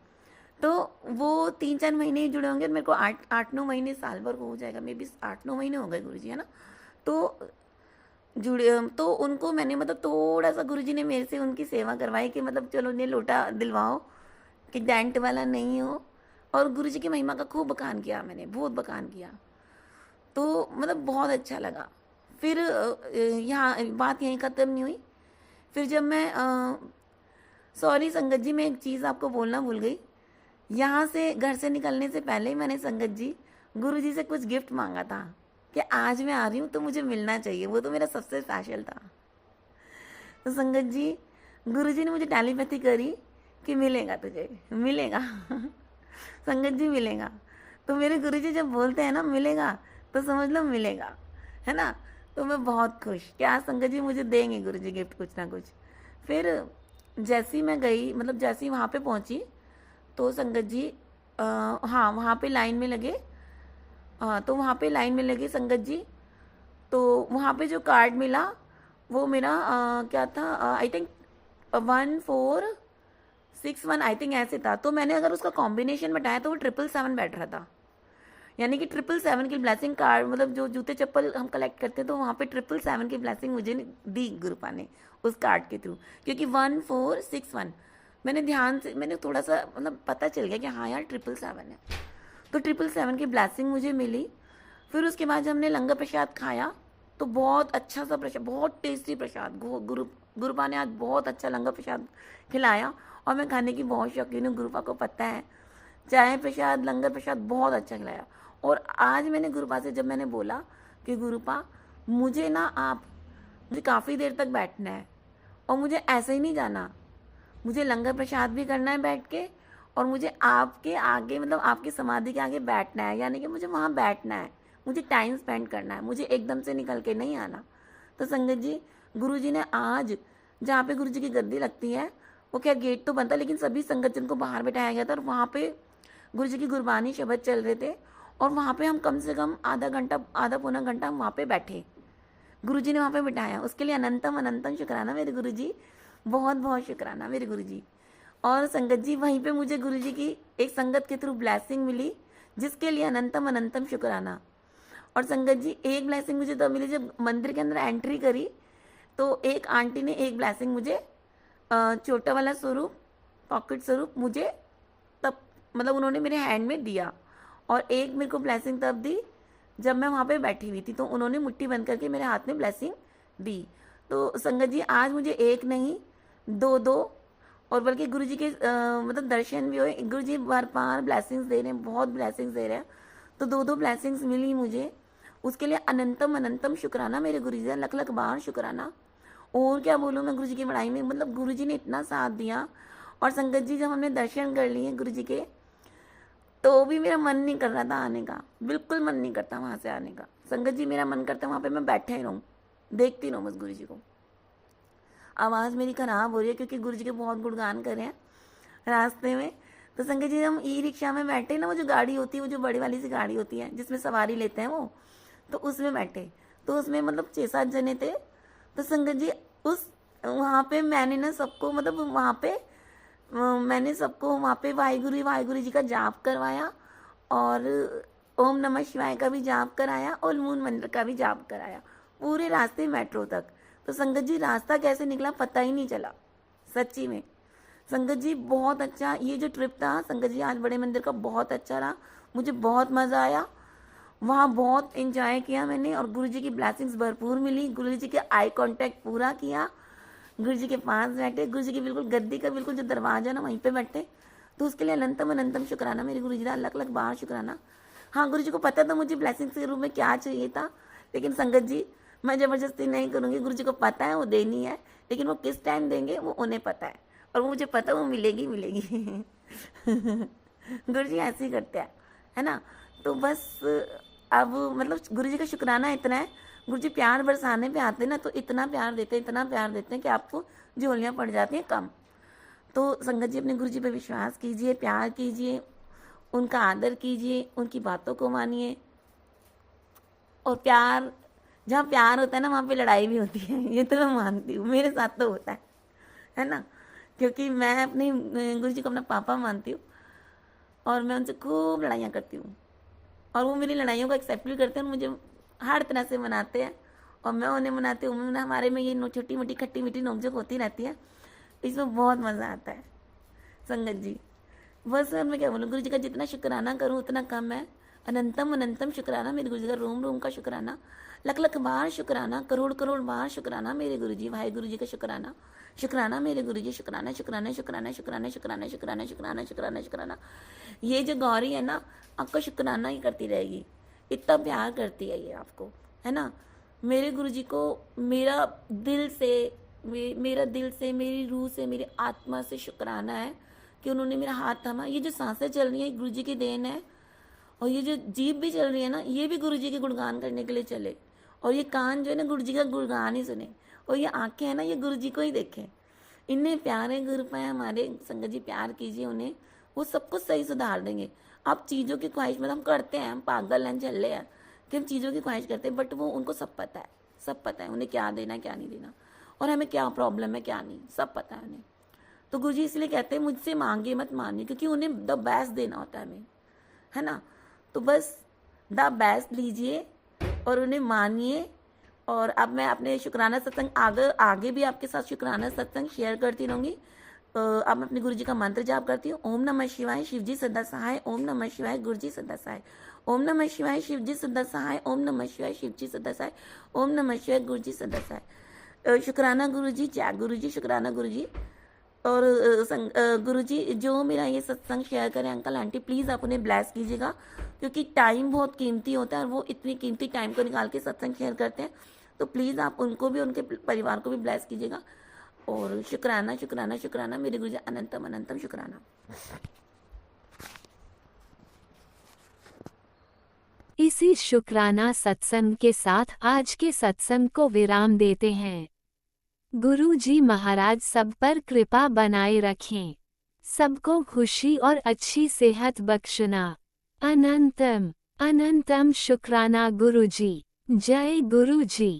तो वो 3-4 महीने ही जुड़े होंगे, मेरे को 8-9 महीने, साल भर हो जाएगा, मे बी 8-9 महीने हो गए गुरुजी, है ना। तो जुड़े तो उनको मैंने मतलब थोड़ा सा गुरुजी ने मेरे से उनकी सेवा करवाई कि मतलब चलो उन्हें लोटा दिलवाओ कि डेंट वाला नहीं हो। और गुरुजी की महिमा का खूब बखान किया मैंने, बहुत बखान किया। तो मतलब बहुत अच्छा लगा। फिर यहाँ बात यहीं ख़त्म नहीं हुई। फिर जब मैं सॉरी संगत जी, मैं एक चीज़ आपको बोलना भूल गई। यहाँ से घर से निकलने से पहले ही मैंने संगत जी गुरुजी से कुछ गिफ्ट मांगा था कि आज मैं आ रही हूँ तो मुझे मिलना चाहिए, वो तो मेरा सबसे स्पेशल था। तो संगत जी गुरुजी ने मुझे टेलीपैथी करी कि मिलेगा तुझे, मिलेगा संगत जी मिलेगा। तो मेरे गुरुजी जब बोलते हैं ना मिलेगा, तो समझ लो मिलेगा, है ना। तो मैं बहुत खुश कि आज संगत जी मुझे देंगे गुरुजी गिफ्ट कुछ ना कुछ। फिर जैसी मैं गई, मतलब जैसी वहाँ पे पहुँची तो संगत जी हाँ वहाँ पे लाइन में लगे। तो वहाँ पे लाइन में लगे संगत जी। तो वहाँ पे जो कार्ड मिला वो मेरा क्या था, आई थिंक 1461 आई थिंक ऐसे था। तो मैंने अगर उसका कॉम्बिनेशन बताया तो वो 777 बैठ रहा था, यानी कि 777 की ब्लेसिंग कार्ड, मतलब जो जूते चप्पल हम कलेक्ट करते हैं तो वहाँ पे 777 की ब्लेसिंग मुझे दी गुरुपा ने उस कार्ड के थ्रू, क्योंकि 1461 मैंने ध्यान से, मैंने थोड़ा सा मतलब पता चल गया कि हाँ यार 777 है। तो 777 की ब्लेसिंग मुझे मिली। फिर उसके बाद जब हमने लंगर प्रसाद खाया तो बहुत अच्छा सा प्रसाद, बहुत टेस्टी प्रसाद, गुरुपा ने आज बहुत अच्छा लंगर प्रसाद खिलाया और मैं खाने की बहुत शौकीन हूँ, गुरुपा को पता है। चाय प्रसाद, लंगर प्रसाद बहुत अच्छा खिलाया। और आज मैंने गुरुपा से जब मैंने बोला कि गुरुपा मुझे ना मुझे काफ़ी देर तक बैठना है और मुझे ऐसे ही नहीं जाना, मुझे लंगर प्रसाद भी करना है बैठ के, और मुझे आपके आगे मतलब आपकी समाधि के आगे बैठना है, यानी कि मुझे वहाँ बैठना है, मुझे टाइम स्पेंड करना है, मुझे एकदम से निकल के नहीं आना। तो संगत जी गुरुजी ने आज जहाँ पे गुरुजी की गद्दी लगती है, वो क्या गेट तो बनता, लेकिन सभी संगत जन को बाहर बैठाया गया था और वहाँ पे गुरुजी की गुरबानी शब्द चल रहे थे और वहाँ पे हम कम से कम आधा पौना घंटा हम वहाँ पे बैठे, गुरुजी ने वहाँ पे बिठाया। उसके लिए अनंतम अनंतम शुक्राना मेरे गुरुजी, बहुत बहुत शुक्राना मेरे गुरुजी। और संगत जी वहीं पे मुझे गुरुजी की एक संगत के थ्रू ब्लेसिंग मिली, जिसके लिए अनंतम अनंतम शुक्राना। और संगत जी एक ब्लेसिंग मुझे तब मिली जब मंदिर के अंदर एंट्री करी, तो एक आंटी ने एक ब्लेसिंग मुझे छोटा वाला स्वरूप, पॉकेट स्वरूप मुझे तब मतलब उन्होंने मेरे हैंड में दिया, और एक मेरे को ब्लेसिंग तब दी जब मैं वहाँ पे बैठी हुई थी, तो उन्होंने मुट्ठी बंद करके मेरे हाथ में ब्लेसिंग दी। तो संगत जी आज मुझे एक नहीं दो और बल्कि गुरुजी के मतलब दर्शन भी हुए, गुरुजी बार ब्लेसिंग्स दे रहे हैं, बहुत ब्लेसिंग्स दे रहे हैं। तो 2 ब्लेसिंग्स मिली मुझे, उसके लिए अनंतम अनंतम शुक्राना मेरे गुरुजी का, लख लख बार शुक्राना। और क्या बोलूँ मैं गुरुजी की बड़ाई में, मतलब गुरुजी ने इतना साथ दिया। और संगत जी जब हमने दर्शन कर लिए गुरुजी के, तो भी मेरा मन नहीं कर रहा था आने का, बिल्कुल मन नहीं करता वहाँ से आने का। संगत जी मेरा मन करता वहाँ पे मैं बैठा ही रहूँ, देखती रहूँ बस गुरुजी को। आवाज़ मेरी ख़राब हो रही है क्योंकि गुरुजी के बहुत गुणगान कर रहे हैं रास्ते में। तो संगत जी हम ई रिक्शा में बैठे ना, वो जो गाड़ी होती है, वो जो बड़ी वाली सी गाड़ी होती है जिसमें सवारी लेते हैं वो, तो उसमें बैठे। तो उसमें मतलब 6-7 जने थे। तो संगत जी उस वहाँ पे मैंने ना सबको मतलब वहाँ पे मैंने सबको वहाँ पे वाहिगुरु जी का जाप करवाया और ओम नमः शिवाय का भी जाप कराया और मूल मंत्र का भी जाप कराया पूरे रास्ते मेट्रो तक। तो संगत जी रास्ता कैसे निकला पता ही नहीं चला, सच्ची में। संगत जी बहुत अच्छा ये जो ट्रिप था संगत जी आज बड़े मंदिर का बहुत अच्छा रहा, मुझे बहुत मज़ा आया, वहाँ बहुत एंजॉय किया मैंने और गुरुजी की ब्लेसिंग्स भरपूर मिली। गुरुजी के आई कांटेक्ट पूरा किया, गुरुजी के पास बैठे, गुरुजी की बिल्कुल गद्दी का बिल्कुल जो दरवाजा ना वहीं पे बैठे। तो उसके लिए अनंतम अनंतम शुक्राना मेरे गुरुजी का, लख लख बार शुक्राना। हाँ गुरुजी को पता था मुझे ब्लेसिंग्स के रूप में क्या चाहिए था, लेकिन संगत जी मैं ज़बरदस्ती नहीं करूँगी, गुरुजी को पता है वो देनी है, लेकिन वो किस टाइम देंगे वो उन्हें पता है, और वो मुझे पता है वो मिलेगी मिलेगी। गुरुजी ऐसे ही करते हैं, है ना। तो बस अब मतलब गुरुजी का शुक्राना इतना है, गुरुजी प्यार बरसाने पे आते हैं ना, तो इतना प्यार देते हैं, इतना प्यार देते हैं कि आपको झोलियाँ पड़ जाती हैं कम। तो संगत जी अपने गुरुजी पे विश्वास कीजिए, प्यार कीजिए, उनका आदर कीजिए, उनकी बातों को मानिए। और प्यार, जहाँ प्यार होता है ना वहाँ पे लड़ाई भी होती है, ये तो मैं मानती हूँ, मेरे साथ तो होता है ना। क्योंकि मैं अपने गुरुजी को अपना पापा मानती हूँ, और मैं उनसे खूब लड़ाइयाँ करती हूँ, और वो मेरी लड़ाइयों को एक्सेप्ट भी करते हैं, और मुझे हर तरह से मनाते हैं, और मैं उन्हें मनाती हूँ। हमारे में ये छोटी मोटी खट्टी मीठी नोकझोंक होती रहती है, इसमें बहुत मज़ा आता है संगत जी। बस मैं क्या बोलूँ, गुरु जी का जितना शुक्राना करूँ उतना कम है। अनंतम अनंतम शुक्राना मेरे गुरु जी का, रोम रोम का शुक्राना, लख लख बार शुक्राना, करोड़ करोड़ बार शुक्राना मेरे गुरु जी, भाई गुरु जी का शुक्राना, शुक्राना मेरे गुरु जी, शुक्राना शुक्राना शुक्राना शुक्राना शुक्राना शुक्राना शुक्राना शुक्राना शुक्राना। ये जो गौरी है ना, आपका शुक्राना ही करती रहेगी, इतना प्यार करती है ये आपको, है ना। मेरे गुरु जी को मेरा दिल से, मेरी रूह से, मेरी आत्मा से शुक्राना है कि उन्होंने मेरा हाथ थामा। ये जो सांसें चल रही हैं गुरु जी की देन है, और ये जो जीभ भी चल रही है ना, ये भी गुरु जी के गुणगान करने के लिए चले, और ये कान जो है ना गुरु जी का गुणगान ही सुने, और ये आंखें हैं ना ये गुरु जी को ही देखें। इन्हें प्यारे गुरु पाए हमारे संगत जी, प्यार कीजिए उन्हें, वो सब कुछ सही सुधार देंगे। आप चीज़ों की ख्वाहिश में हम करते हैं, हम पागल हैं, झल्ले हैं कि हम चीज़ों की ख्वाहिश करते हैं, बट वो उनको सब पता है, सब पता है उन्हें क्या देना क्या नहीं देना, और हमें क्या प्रॉब्लम है क्या नहीं, सब पता है उन्हें। तो गुरुजी इसलिए कहते हैं मुझसे मांगे मत मानिए, क्योंकि उन्हें द बेस्ट देना होता है हमें, है ना। तो बस द बेस्ट लीजिए और उन्हें मानिए। और अब मैं अपने शुक्राना सत्संग आगे भी आपके साथ शुक्राना सत्संग शेयर करती रहूँगी। अब मैं अपने गुरुजी का मंत्र जाप करती हूँ। ओम नमः शिवाय, शिवजी सदा सहाय। ओम नमः शिवाय, गुरुजी सदा सहाय। ओम नमः शिवाय, शिवजी सदा सहाय। ओम नमः शिवाय, शिवजी सदा सहाय। ओम नमः शिवाय, गुरुजी सदा सहाय। शुक्राना गुरुजी, जय गुरुजी, शुक्राना गुरुजी। और गुरुजी जो मेरा ये सत्संग शेयर करें अंकल आंटी, प्लीज़ आप उन्हें ब्लेस कीजिएगा, क्योंकि टाइम बहुत कीमती होता है और वो इतनी कीमती टाइम को निकाल के सत्संग शेयर करते हैं। तो प्लीज़ आप उनको भी, उनके परिवार को भी ब्लेस कीजिएगा। और शुक्राना शुक्राना शुक्राना मेरे गुरुजी, अनंतम अनंतम शुक्राना। इसी शुक्राना सत्संग के साथ आज के सत्संग को विराम देते हैं। गुरु जी महाराज सब पर कृपा बनाए रखें, सबको खुशी और अच्छी सेहत बख्शना। अनंतम अनंतम शुक्राना गुरु जी। जय गुरु जी।